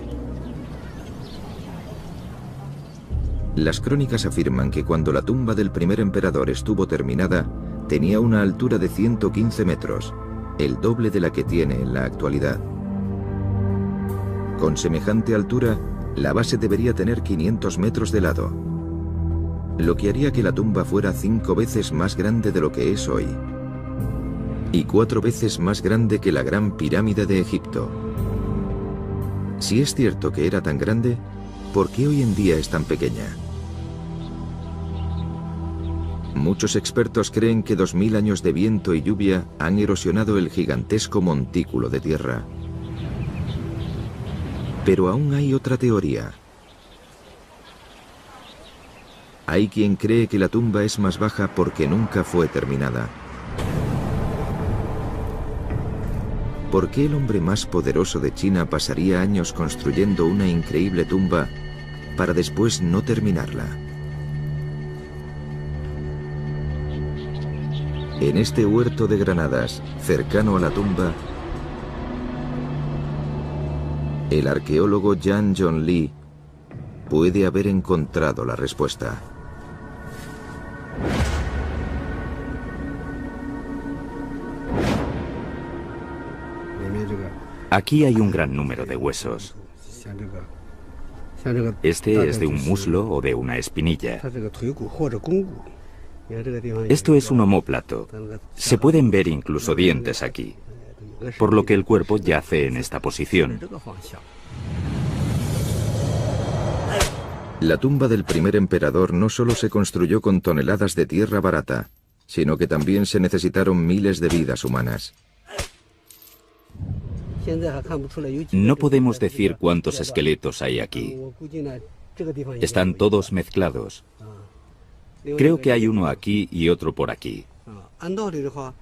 Las crónicas afirman que cuando la tumba del primer emperador estuvo terminada, tenía una altura de 115 metros, el doble de la que tiene en la actualidad. Con semejante altura, la base debería tener 500 metros de lado, lo que haría que la tumba fuera 5 veces más grande de lo que es hoy, y 4 veces más grande que la Gran Pirámide de Egipto. Si es cierto que era tan grande, ¿por qué hoy en día es tan pequeña? Muchos expertos creen que 2000 años de viento y lluvia han erosionado el gigantesco montículo de tierra. Pero aún hay otra teoría. Hay quien cree que la tumba es más baja porque nunca fue terminada. ¿Por qué el hombre más poderoso de China pasaría años construyendo una increíble tumba para después no terminarla? En este huerto de granadas, cercano a la tumba, el arqueólogo Yan Zhongli puede haber encontrado la respuesta. Aquí hay un gran número de huesos. Este es de un muslo o de una espinilla. Esto es un omóplato. Se pueden ver incluso dientes aquí, por lo que el cuerpo yace en esta posición. La tumba del primer emperador no solo se construyó con toneladas de tierra barata, sino que también se necesitaron miles de vidas humanas. No podemos decir cuántos esqueletos hay aquí. Están todos mezclados. Creo que hay uno aquí y otro por aquí.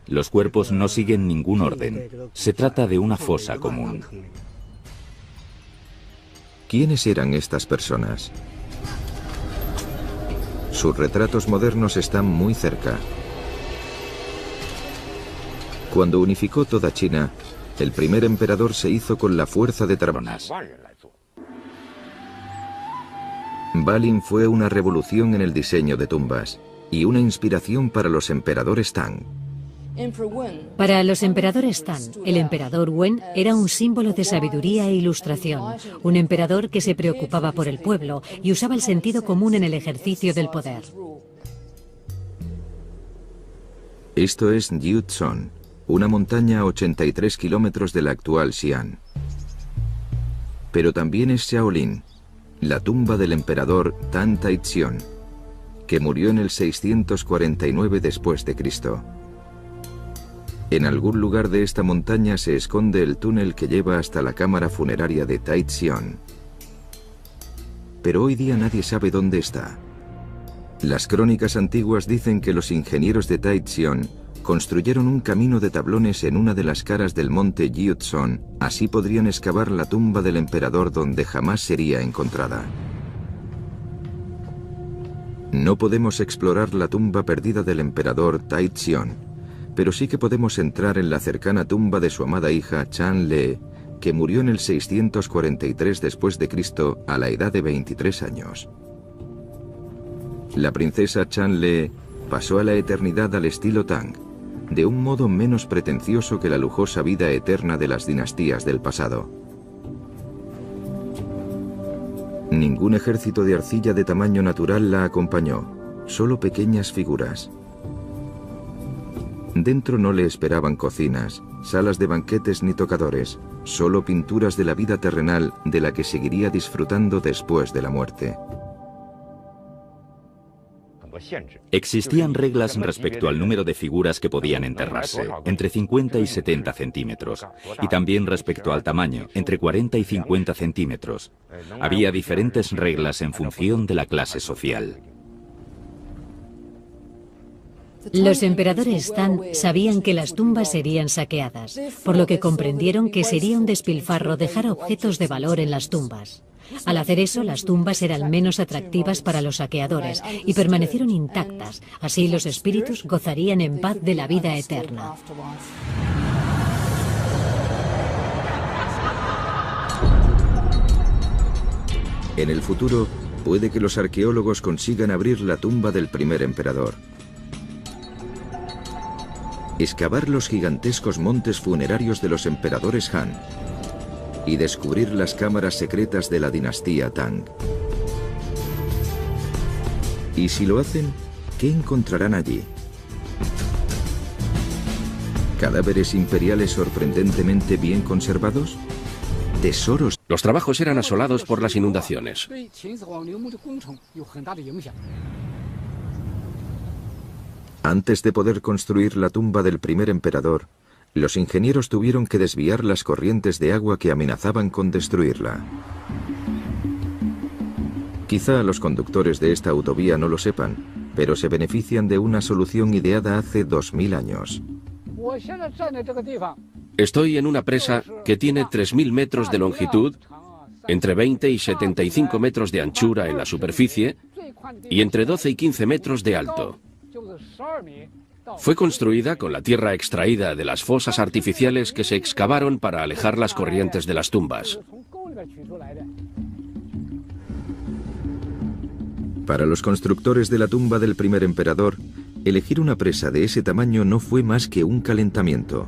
Los cuerpos no siguen ningún orden. Se trata de una fosa común. ¿Quiénes eran estas personas? Sus retratos modernos están muy cerca. Cuando unificó toda China, el primer emperador se hizo con la fuerza de Tarbonas. Balin fue una revolución en el diseño de tumbas y una inspiración para los emperadores Tang. Para los emperadores Tang, el emperador Wen era un símbolo de sabiduría e ilustración, un emperador que se preocupaba por el pueblo y usaba el sentido común en el ejercicio del poder. Esto es Jiuzhong, una montaña a 83 kilómetros de la actual Xi'an. Pero también es Shaolin, la tumba del emperador Tan Taixiong, que murió en el 649 después de Cristo. En algún lugar de esta montaña se esconde el túnel que lleva hasta la cámara funeraria de Taixiong. Pero hoy día nadie sabe dónde está. Las crónicas antiguas dicen que los ingenieros de Taixiong construyeron un camino de tablones en una de las caras del monte Jiuzhong, así podrían excavar la tumba del emperador donde jamás sería encontrada. No podemos explorar la tumba perdida del emperador Taixiong, pero sí que podemos entrar en la cercana tumba de su amada hija Chanle, que murió en el 643 después de Cristo a la edad de 23 años. La princesa Chanle pasó a la eternidad al estilo Tang, de un modo menos pretencioso que la lujosa vida eterna de las dinastías del pasado. Ningún ejército de arcilla de tamaño natural la acompañó. solo pequeñas figuras. Dentro no le esperaban cocinas, salas de banquetes ni tocadores, solo pinturas de la vida terrenal de la que seguiría disfrutando después de la muerte. Existían reglas respecto al número de figuras que podían enterrarse, entre 50 y 70 centímetros, y también respecto al tamaño, entre 40 y 50 centímetros. Había diferentes reglas en función de la clase social. Los emperadores Tang sabían que las tumbas serían saqueadas, por lo que comprendieron que sería un despilfarro dejar objetos de valor en las tumbas. Al hacer eso, las tumbas eran menos atractivas para los saqueadores y permanecieron intactas. Así los espíritus gozarían en paz de la vida eterna. En el futuro, puede que los arqueólogos consigan abrir la tumba del primer emperador. Excavar los gigantescos montes funerarios de los emperadores Han y descubrir las cámaras secretas de la dinastía Tang. Y si lo hacen, ¿qué encontrarán allí? ¿Cadáveres imperiales sorprendentemente bien conservados? ¿Tesoros? Los trabajos eran asolados por las inundaciones. Antes de poder construir la tumba del primer emperador, los ingenieros tuvieron que desviar las corrientes de agua que amenazaban con destruirla. Quizá los conductores de esta autovía no lo sepan, pero se benefician de una solución ideada hace 2000 años. Estoy en una presa que tiene 3000 metros de longitud, entre 20 y 75 metros de anchura en la superficie y entre 12 y 15 metros de alto. Fue construida con la tierra extraída de las fosas artificiales que se excavaron para alejar las corrientes de las tumbas. Para los constructores de la tumba del primer emperador, elegir una presa de ese tamaño no fue más que un calentamiento.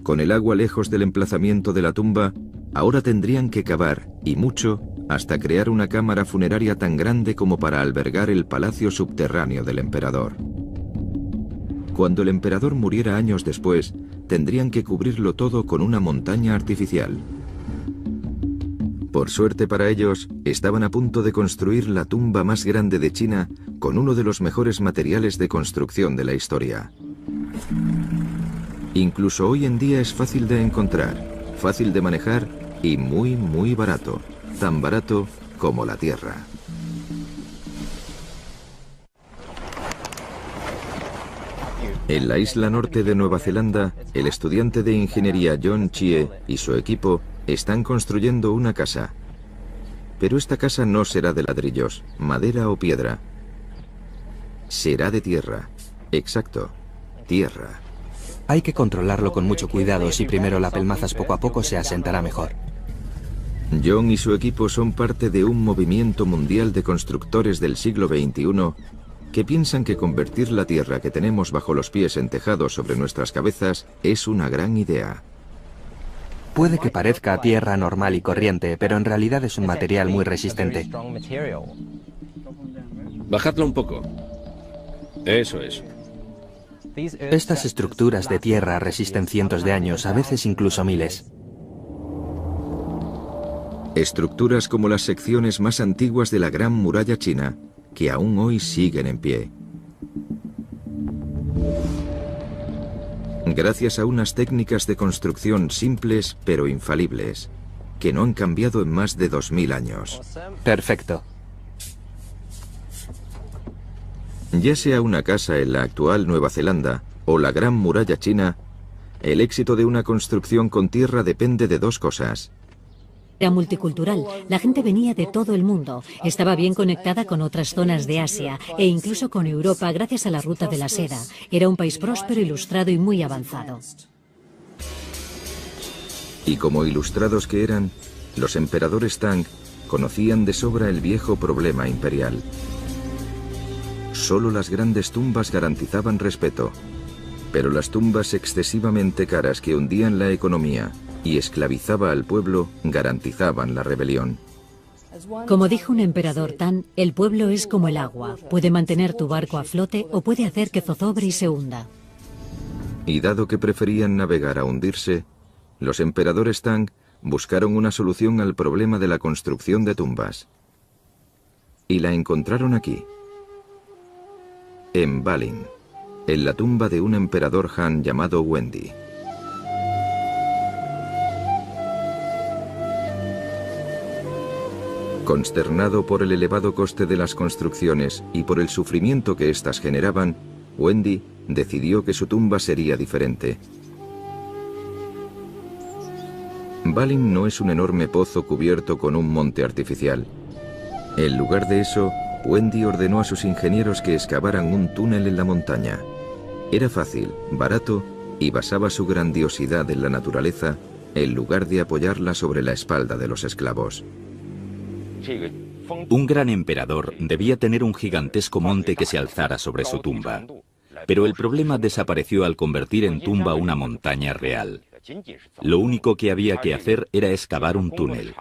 Con el agua lejos del emplazamiento de la tumba, ahora tendrían que cavar, y mucho, hasta crear una cámara funeraria tan grande como para albergar el palacio subterráneo del emperador. Cuando el emperador muriera años después, tendrían que cubrirlo todo con una montaña artificial. Por suerte para ellos, estaban a punto de construir la tumba más grande de China con uno de los mejores materiales de construcción de la historia. Incluso hoy en día es fácil de encontrar, fácil de manejar y muy barato, tan barato como la tierra. En la isla norte de Nueva Zelanda, el estudiante de ingeniería John Chie y su equipo están construyendo una casa. Pero esta casa no será de ladrillos, madera o piedra. Será de tierra. Exacto, tierra. Hay que controlarlo con mucho cuidado. Si primero la pelmazas poco a poco, se asentará mejor. John y su equipo son parte de un movimiento mundial de constructores del siglo XXI que piensan que convertir la tierra que tenemos bajo los pies en tejados sobre nuestras cabezas es una gran idea. Puede que parezca tierra normal y corriente, pero en realidad es un material muy resistente. Bajadlo un poco. Eso es. Estas estructuras de tierra resisten cientos de años, a veces incluso miles. Estructuras como las secciones más antiguas de la Gran Muralla China, que aún hoy siguen en pie. Gracias a unas técnicas de construcción simples pero infalibles, que no han cambiado en más de 2000 años. Perfecto. Ya sea una casa en la actual Nueva Zelanda o la Gran Muralla China, el éxito de una construcción con tierra depende de dos cosas. Era multicultural, la gente venía de todo el mundo, estaba bien conectada con otras zonas de Asia e incluso con Europa gracias a la ruta de la seda. Era un país próspero, ilustrado y muy avanzado. Y como ilustrados que eran, los emperadores Tang conocían de sobra el viejo problema imperial. Solo las grandes tumbas garantizaban respeto, pero las tumbas excesivamente caras que hundían la economía y esclavizaba al pueblo garantizaban la rebelión. Como dijo un emperador Tan, el pueblo es como el agua, puede mantener tu barco a flote o puede hacer que zozobre y se hunda. Y dado que preferían navegar a hundirse, los emperadores Tang buscaron una solución al problema de la construcción de tumbas. Y la encontraron aquí, en Balin, en la tumba de un emperador Han llamado Wendi. Consternado por el elevado coste de las construcciones y por el sufrimiento que éstas generaban, Wendi decidió que su tumba sería diferente. Balin no es un enorme pozo cubierto con un monte artificial. En lugar de eso, Wendi ordenó a sus ingenieros que excavaran un túnel en la montaña. Era fácil, barato y basaba su grandiosidad en la naturaleza en lugar de apoyarla sobre la espalda de los esclavos. Un gran emperador debía tener un gigantesco monte que se alzara sobre su tumba. Pero el problema desapareció al convertir en tumba una montaña real. Lo único que había que hacer era excavar un túnel.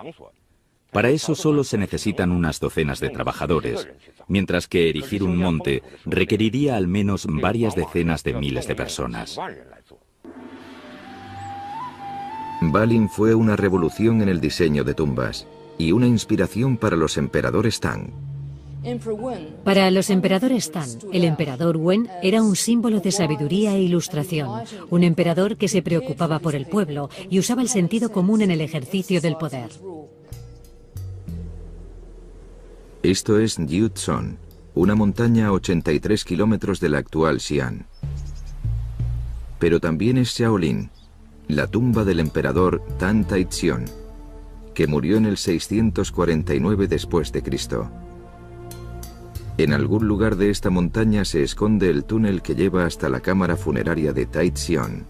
Para eso solo se necesitan unas docenas de trabajadores, mientras que erigir un monte requeriría al menos varias decenas de miles de personas. Balin fue una revolución en el diseño de tumbas y una inspiración para los emperadores Tang. Para los emperadores Tang, el emperador Wen era un símbolo de sabiduría e ilustración, un emperador que se preocupaba por el pueblo y usaba el sentido común en el ejercicio del poder. Esto es Jiuzhong, una montaña a 83 kilómetros de la actual Xi'an. Pero también es Shaolin, la tumba del emperador Tan Taixiong, que murió en el 649 después de Cristo. En algún lugar de esta montaña se esconde el túnel que lleva hasta la cámara funeraria de Taixiong.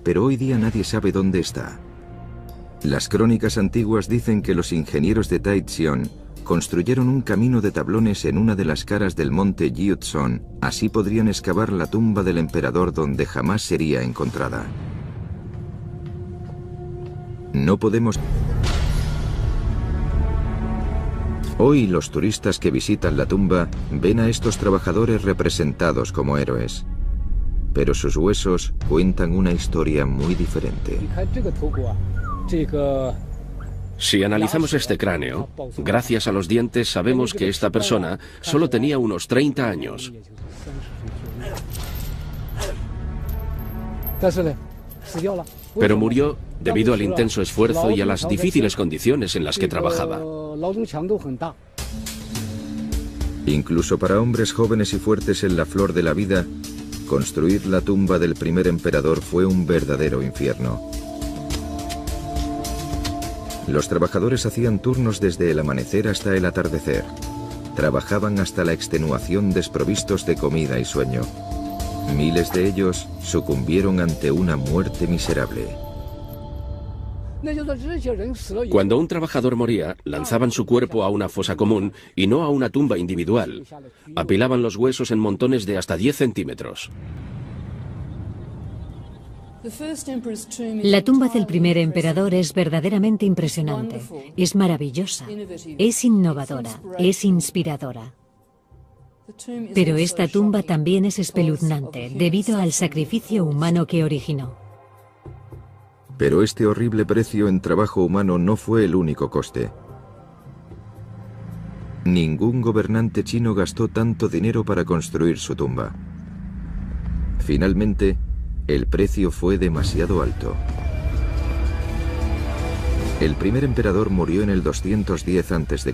Pero hoy día nadie sabe dónde está. Las crónicas antiguas dicen que los ingenieros de Taixiong construyeron un camino de tablones en una de las caras del monte Jiuzhong, así podrían excavar la tumba del emperador donde jamás sería encontrada. No podemos... Hoy los turistas que visitan la tumba ven a estos trabajadores representados como héroes. Pero sus huesos cuentan una historia muy diferente. Si analizamos este cráneo, gracias a los dientes sabemos que esta persona solo tenía unos 30 años. Pero murió debido al intenso esfuerzo y a las difíciles condiciones en las que trabajaba. Incluso para hombres jóvenes y fuertes en la flor de la vida, construir la tumba del primer emperador fue un verdadero infierno. Los trabajadores hacían turnos desde el amanecer hasta el atardecer. Trabajaban hasta la extenuación desprovistos de comida y sueño. Miles de ellos sucumbieron ante una muerte miserable. Cuando un trabajador moría, lanzaban su cuerpo a una fosa común y no a una tumba individual. Apilaban los huesos en montones de hasta 10 centímetros. La tumba del primer emperador es verdaderamente impresionante. Es maravillosa, es innovadora, es inspiradora. Pero esta tumba también es espeluznante debido al sacrificio humano que originó. Pero este horrible precio en trabajo humano no fue el único coste. Ningún gobernante chino gastó tanto dinero para construir su tumba. Finalmente, el precio fue demasiado alto. El primer emperador murió en el 210 a.C.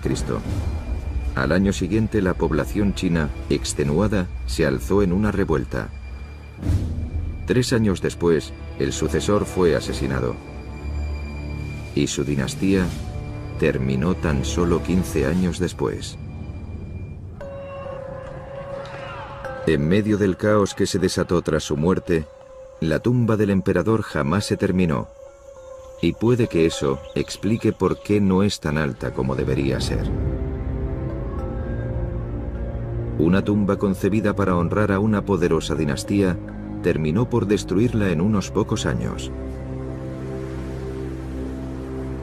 Al año siguiente, la población china, extenuada, se alzó en una revuelta. 3 años después, el sucesor fue asesinado. Y su dinastía terminó tan solo 15 años después. En medio del caos que se desató tras su muerte, la tumba del emperador jamás se terminó. Y puede que eso explique por qué no es tan alta como debería ser. Una tumba concebida para honrar a una poderosa dinastía terminó por destruirla en unos pocos años.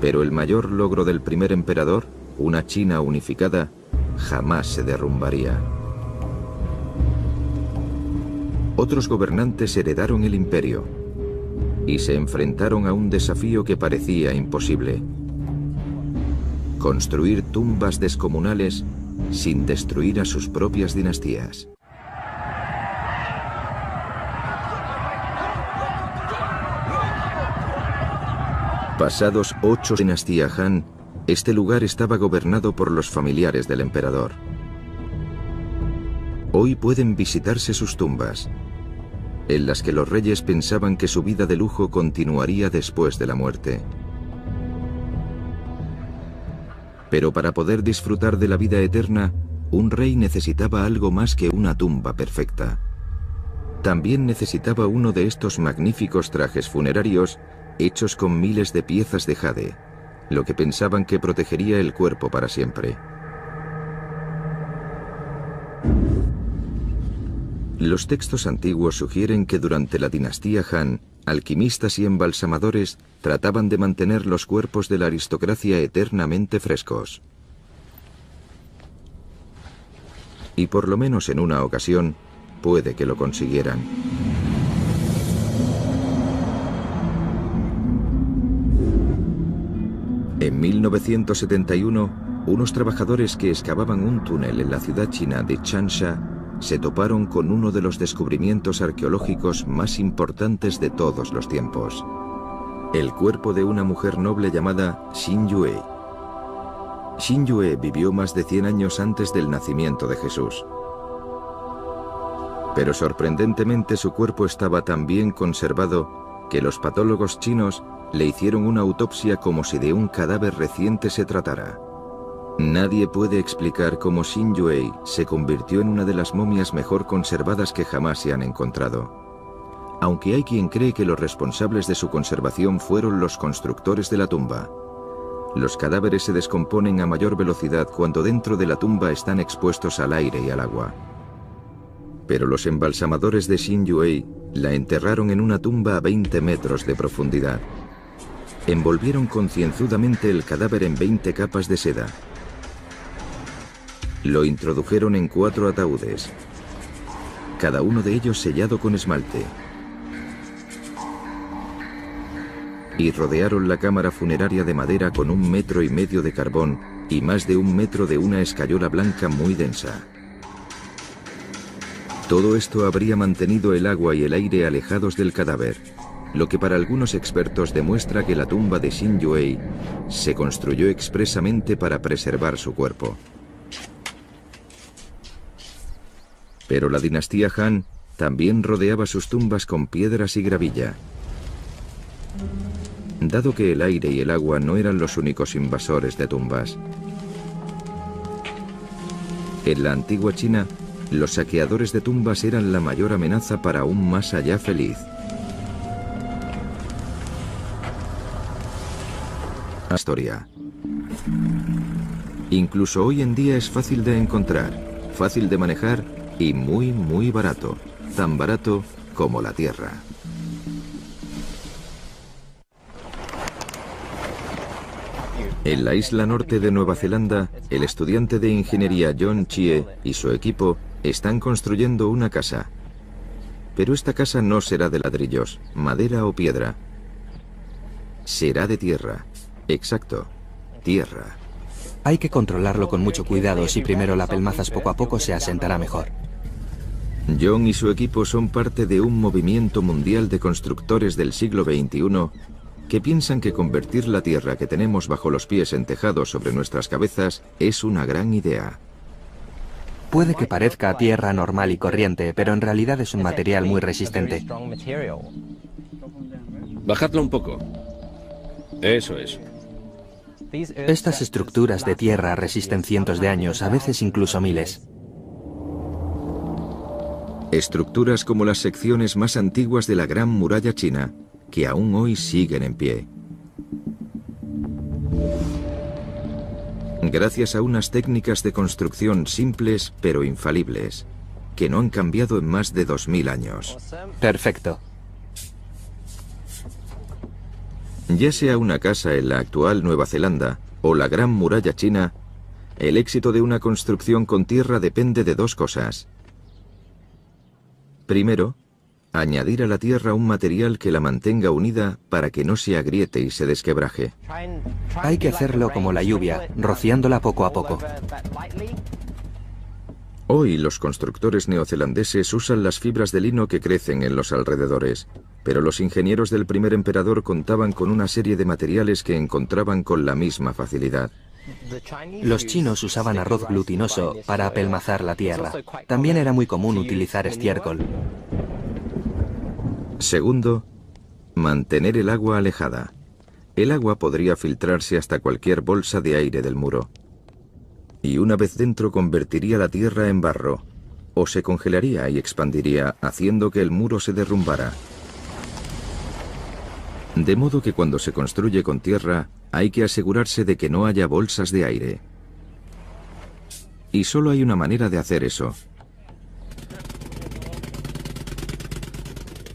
Pero el mayor logro del primer emperador, una China unificada, jamás se derrumbaría. Otros gobernantes heredaron el imperio y se enfrentaron a un desafío que parecía imposible: construir tumbas descomunales sin destruir a sus propias dinastías. Pasados 8 dinastía Han, este lugar estaba gobernado por los familiares del emperador. Hoy pueden visitarse sus tumbas, en las que los reyes pensaban que su vida de lujo continuaría después de la muerte. Pero para poder disfrutar de la vida eterna, un rey necesitaba algo más que una tumba perfecta. También necesitaba uno de estos magníficos trajes funerarios hechos con miles de piezas de jade, lo que pensaban que protegería el cuerpo para siempre. Los textos antiguos sugieren que durante la dinastía Han, alquimistas y embalsamadores trataban de mantener los cuerpos de la aristocracia eternamente frescos. Y por lo menos en una ocasión, puede que lo consiguieran. En 1971, unos trabajadores que excavaban un túnel en la ciudad china de Changsha se toparon con uno de los descubrimientos arqueológicos más importantes de todos los tiempos: el cuerpo de una mujer noble llamada Xin Yue. Xin Yue vivió más de 100 años antes del nacimiento de Jesús. Pero sorprendentemente su cuerpo estaba tan bien conservado que los patólogos chinos le hicieron una autopsia como si de un cadáver reciente se tratara. Nadie puede explicar cómo Xin Yue se convirtió en una de las momias mejor conservadas que jamás se han encontrado, aunque hay quien cree que los responsables de su conservación fueron los constructores de la tumba. Los cadáveres se descomponen a mayor velocidad cuando dentro de la tumba están expuestos al aire y al agua. Pero los embalsamadores de Xin Yue la enterraron en una tumba a 20 metros de profundidad. Envolvieron concienzudamente el cadáver en 20 capas de seda. Lo introdujeron en 4 ataúdes, cada uno de ellos sellado con esmalte, y rodearon la cámara funeraria de madera con 1,5 metros de carbón y más de 1 metro de una escayola blanca muy densa. Todo esto habría mantenido el agua y el aire alejados del cadáver, lo que para algunos expertos demuestra que la tumba de Xin Yue se construyó expresamente para preservar su cuerpo. Pero la dinastía Han también rodeaba sus tumbas con piedras y gravilla. Dado que el aire y el agua no eran los únicos invasores de tumbas. En la antigua China, los saqueadores de tumbas eran la mayor amenaza para un más allá feliz. Historia. Incluso hoy en día es fácil de encontrar, fácil de manejar y muy barato, tan barato como la tierra. En la isla norte de Nueva Zelanda, el estudiante de ingeniería John Chie y su equipo están construyendo una casa. Pero esta casa no será de ladrillos, madera o piedra. Será de tierra. Exacto, tierra. Hay que controlarlo con mucho cuidado. Si primero la pelmazas poco a poco, se asentará mejor. John y su equipo son parte de un movimiento mundial de constructores del siglo XXI que piensan que convertir la tierra que tenemos bajo los pies en tejados sobre nuestras cabezas es una gran idea. Puede que parezca tierra normal y corriente, pero en realidad es un material muy resistente. Bajadlo un poco. Eso es. Estas estructuras de tierra resisten cientos de años, a veces incluso miles. Estructuras como las secciones más antiguas de la Gran Muralla China, que aún hoy siguen en pie. Gracias a unas técnicas de construcción simples pero infalibles, que no han cambiado en más de 2000 años. Perfecto. Ya sea una casa en la actual Nueva Zelanda o la Gran Muralla China, el éxito de una construcción con tierra depende de dos cosas. Primero, añadir a la tierra un material que la mantenga unida para que no se agriete y se desquebraje. Hay que hacerlo como la lluvia, rociándola poco a poco. Hoy los constructores neozelandeses usan las fibras de lino que crecen en los alrededores, pero los ingenieros del primer emperador contaban con una serie de materiales que encontraban con la misma facilidad. Los chinos usaban arroz glutinoso para apelmazar la tierra. También era muy común utilizar estiércol. Segundo, mantener el agua alejada. El agua podría filtrarse hasta cualquier bolsa de aire del muro. Y una vez dentro convertiría la tierra en barro, o se congelaría y expandiría, haciendo que el muro se derrumbara. De modo que cuando se construye con tierra, hay que asegurarse de que no haya bolsas de aire. Y solo hay una manera de hacer eso.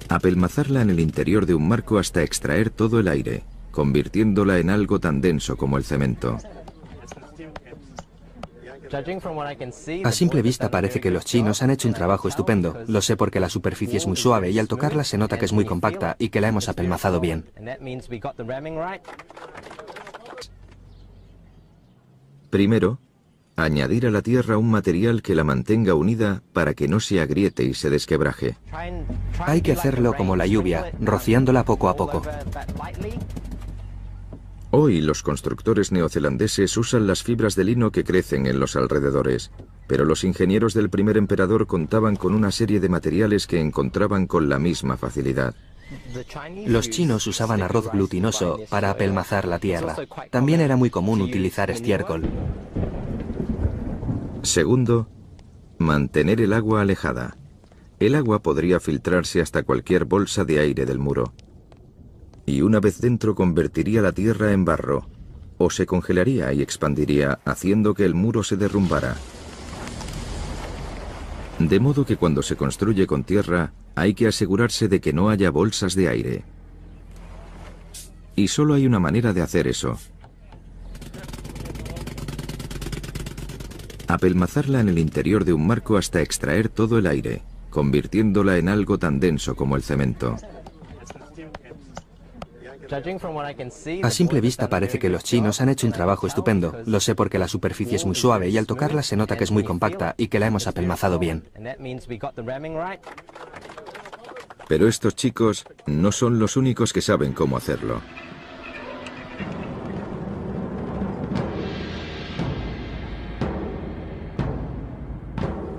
Apelmazarla en el interior de un marco hasta extraer todo el aire, convirtiéndola en algo tan denso como el cemento. A simple vista parece que los chinos han hecho un trabajo estupendo. Lo sé porque la superficie es muy suave y al tocarla se nota que es muy compacta y que la hemos apelmazado bien. Primero, añadir a la tierra un material que la mantenga unida para que no se agriete y se desquebraje. Hay que hacerlo como la lluvia, rociándola poco a poco. Hoy los constructores neozelandeses usan las fibras de lino que crecen en los alrededores, pero los ingenieros del primer emperador contaban con una serie de materiales que encontraban con la misma facilidad. Los chinos usaban arroz glutinoso para apelmazar la tierra. También era muy común utilizar estiércol. Segundo, mantener el agua alejada. El agua podría filtrarse hasta cualquier bolsa de aire del muro. Y una vez dentro convertiría la tierra en barro, o se congelaría y expandiría, haciendo que el muro se derrumbara. De modo que cuando se construye con tierra, hay que asegurarse de que no haya bolsas de aire. Y solo hay una manera de hacer eso. Apelmazarla en el interior de un marco hasta extraer todo el aire, convirtiéndola en algo tan denso como el cemento. A simple vista parece que los chinos han hecho un trabajo estupendo. Lo sé porque la superficie es muy suave y al tocarla se nota que es muy compacta y que la hemos apelmazado bien. Pero estos chicos no son los únicos que saben cómo hacerlo.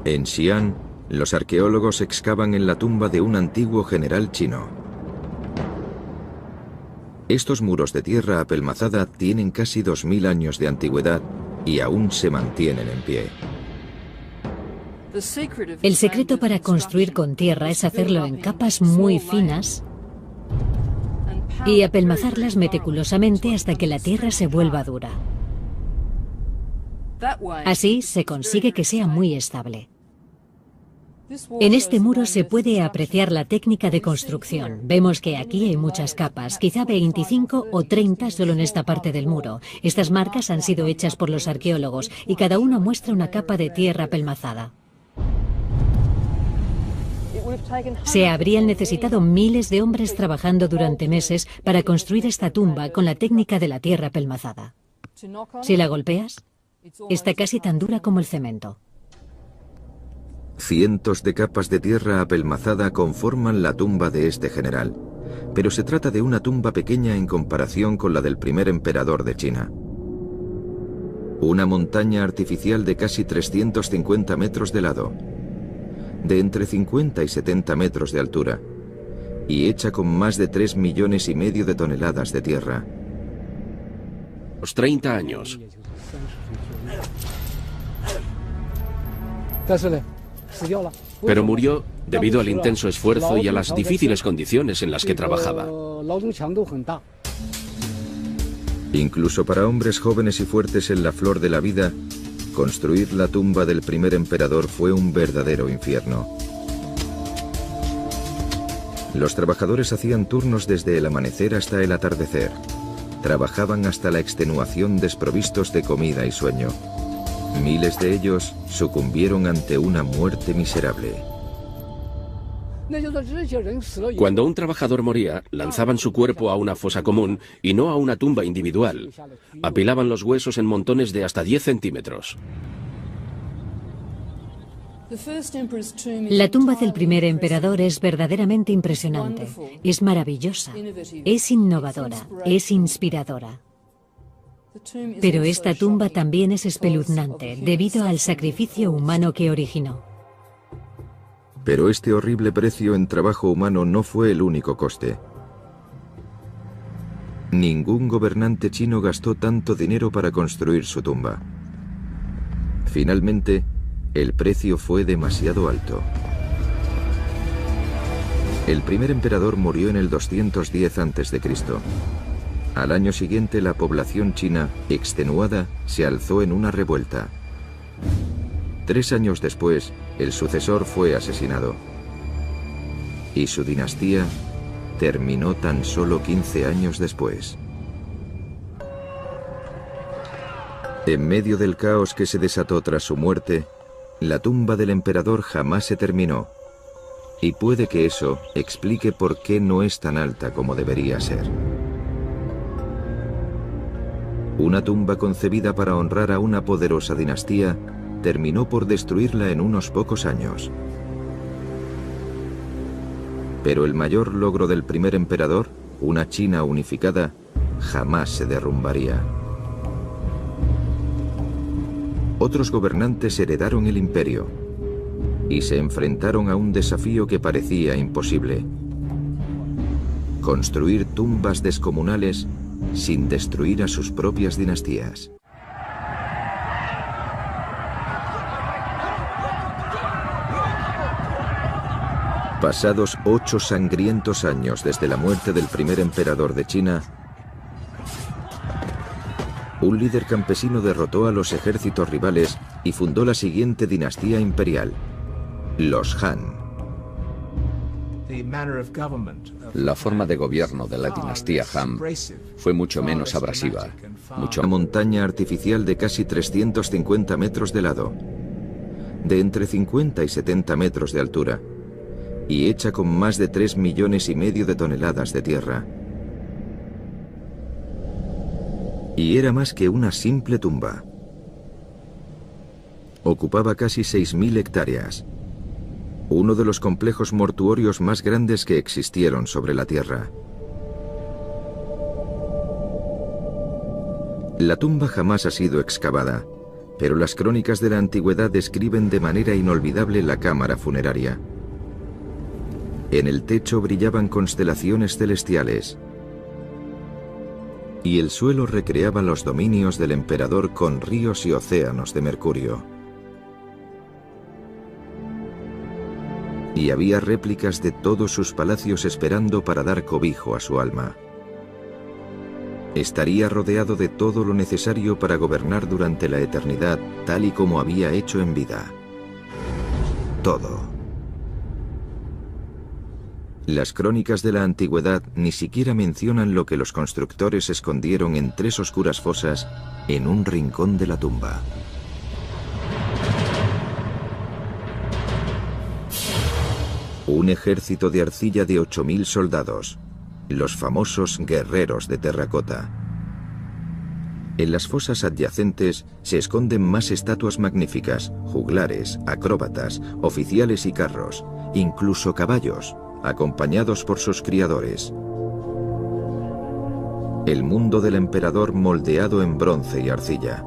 En Xi'an, los arqueólogos excavan en la tumba de un antiguo general chino. Estos muros de tierra apelmazada tienen casi 2000 años de antigüedad y aún se mantienen en pie. El secreto para construir con tierra es hacerlo en capas muy finas y apelmazarlas meticulosamente hasta que la tierra se vuelva dura. Así se consigue que sea muy estable. En este muro se puede apreciar la técnica de construcción. Vemos que aquí hay muchas capas, quizá 25 o 30 solo en esta parte del muro. Estas marcas han sido hechas por los arqueólogos y cada una muestra una capa de tierra apelmazada. Se habrían necesitado miles de hombres trabajando durante meses para construir esta tumba con la técnica de la tierra apelmazada. Si la golpeas, está casi tan dura como el cemento. Cientos de capas de tierra apelmazada conforman la tumba de este general, pero se trata de una tumba pequeña en comparación con la del primer emperador de China. Una montaña artificial de casi 350 metros de lado, de entre 50 y 70 metros de altura, y hecha con más de 3,5 millones de toneladas de tierra. Los 30 años. Pero murió debido al intenso esfuerzo y a las difíciles condiciones en las que trabajaba. Incluso para hombres jóvenes y fuertes en la flor de la vida, construir la tumba del primer emperador fue un verdadero infierno. Los trabajadores hacían turnos desde el amanecer hasta el atardecer. Trabajaban hasta la extenuación desprovistos de comida y sueño. Miles de ellos sucumbieron ante una muerte miserable. Cuando un trabajador moría, lanzaban su cuerpo a una fosa común y no a una tumba individual. Apilaban los huesos en montones de hasta 10 centímetros. La tumba del primer emperador es verdaderamente impresionante. Es maravillosa, es innovadora, es inspiradora. Pero esta tumba también es espeluznante debido al sacrificio humano que originó. Pero este horrible precio en trabajo humano no fue el único coste. Ningún gobernante chino gastó tanto dinero para construir su tumba. Finalmente, el precio fue demasiado alto. El primer emperador murió en el 210 a.C. Al año siguiente, la población china, extenuada, se alzó en una revuelta. 3 años después, el sucesor fue asesinado. Y su dinastía terminó tan solo 15 años después. En medio del caos que se desató tras su muerte, la tumba del emperador jamás se terminó. Y puede que eso explique por qué no es tan alta como debería ser. Una tumba concebida para honrar a una poderosa dinastía terminó por destruirla en unos pocos años. Pero el mayor logro del primer emperador, una China unificada, jamás se derrumbaría. Otros gobernantes heredaron el imperio y se enfrentaron a un desafío que parecía imposible: construir tumbas descomunales sin destruir a sus propias dinastías. Pasados 8 sangrientos años desde la muerte del primer emperador de China, un líder campesino derrotó a los ejércitos rivales y fundó la siguiente dinastía imperial, los Han. La forma de gobierno de la dinastía Han fue mucho menos abrasiva. Una montaña artificial de casi 350 metros de lado, de entre 50 y 70 metros de altura, y hecha con más de 3,5 millones de toneladas de tierra. Y era más que una simple tumba. Ocupaba casi 6.000 hectáreas, uno de los complejos mortuorios más grandes que existieron sobre la Tierra. La tumba jamás ha sido excavada, pero las crónicas de la antigüedad describen de manera inolvidable la cámara funeraria. En el techo brillaban constelaciones celestiales, y el suelo recreaba los dominios del emperador con ríos y océanos de mercurio. Y había réplicas de todos sus palacios esperando para dar cobijo a su alma. Estaría rodeado de todo lo necesario para gobernar durante la eternidad, tal y como había hecho en vida. Todo. Las crónicas de la antigüedad ni siquiera mencionan lo que los constructores escondieron en 3 oscuras fosas en un rincón de la tumba. Un ejército de arcilla de 8.000 soldados, los famosos guerreros de terracota. En las fosas adyacentes se esconden más estatuas magníficas, juglares, acróbatas, oficiales y carros, incluso caballos, acompañados por sus criadores. El mundo del emperador moldeado en bronce y arcilla.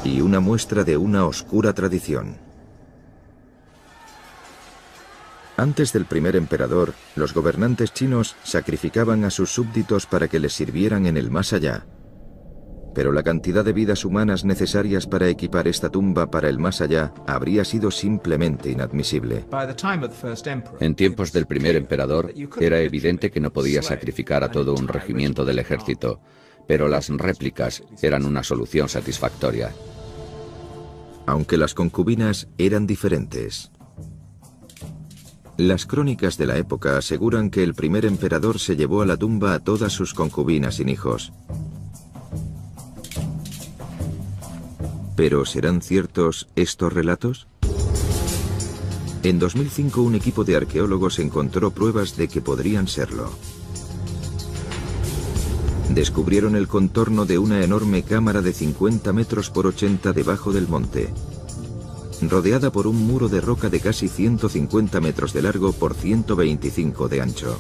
Y una muestra de una oscura tradición. Antes del primer emperador, los gobernantes chinos sacrificaban a sus súbditos para que les sirvieran en el más allá. Pero la cantidad de vidas humanas necesarias para equipar esta tumba para el más allá habría sido simplemente inadmisible. En tiempos del primer emperador, era evidente que no podía sacrificar a todo un regimiento del ejército, pero las réplicas eran una solución satisfactoria. Aunque las concubinas eran diferentes. Las crónicas de la época aseguran que el primer emperador se llevó a la tumba a todas sus concubinas sin hijos. ¿Pero serán ciertos estos relatos? En 2005 un equipo de arqueólogos encontró pruebas de que podrían serlo. Descubrieron el contorno de una enorme cámara de 50 metros por 80 debajo del monte, rodeada por un muro de roca de casi 150 metros de largo por 125 de ancho.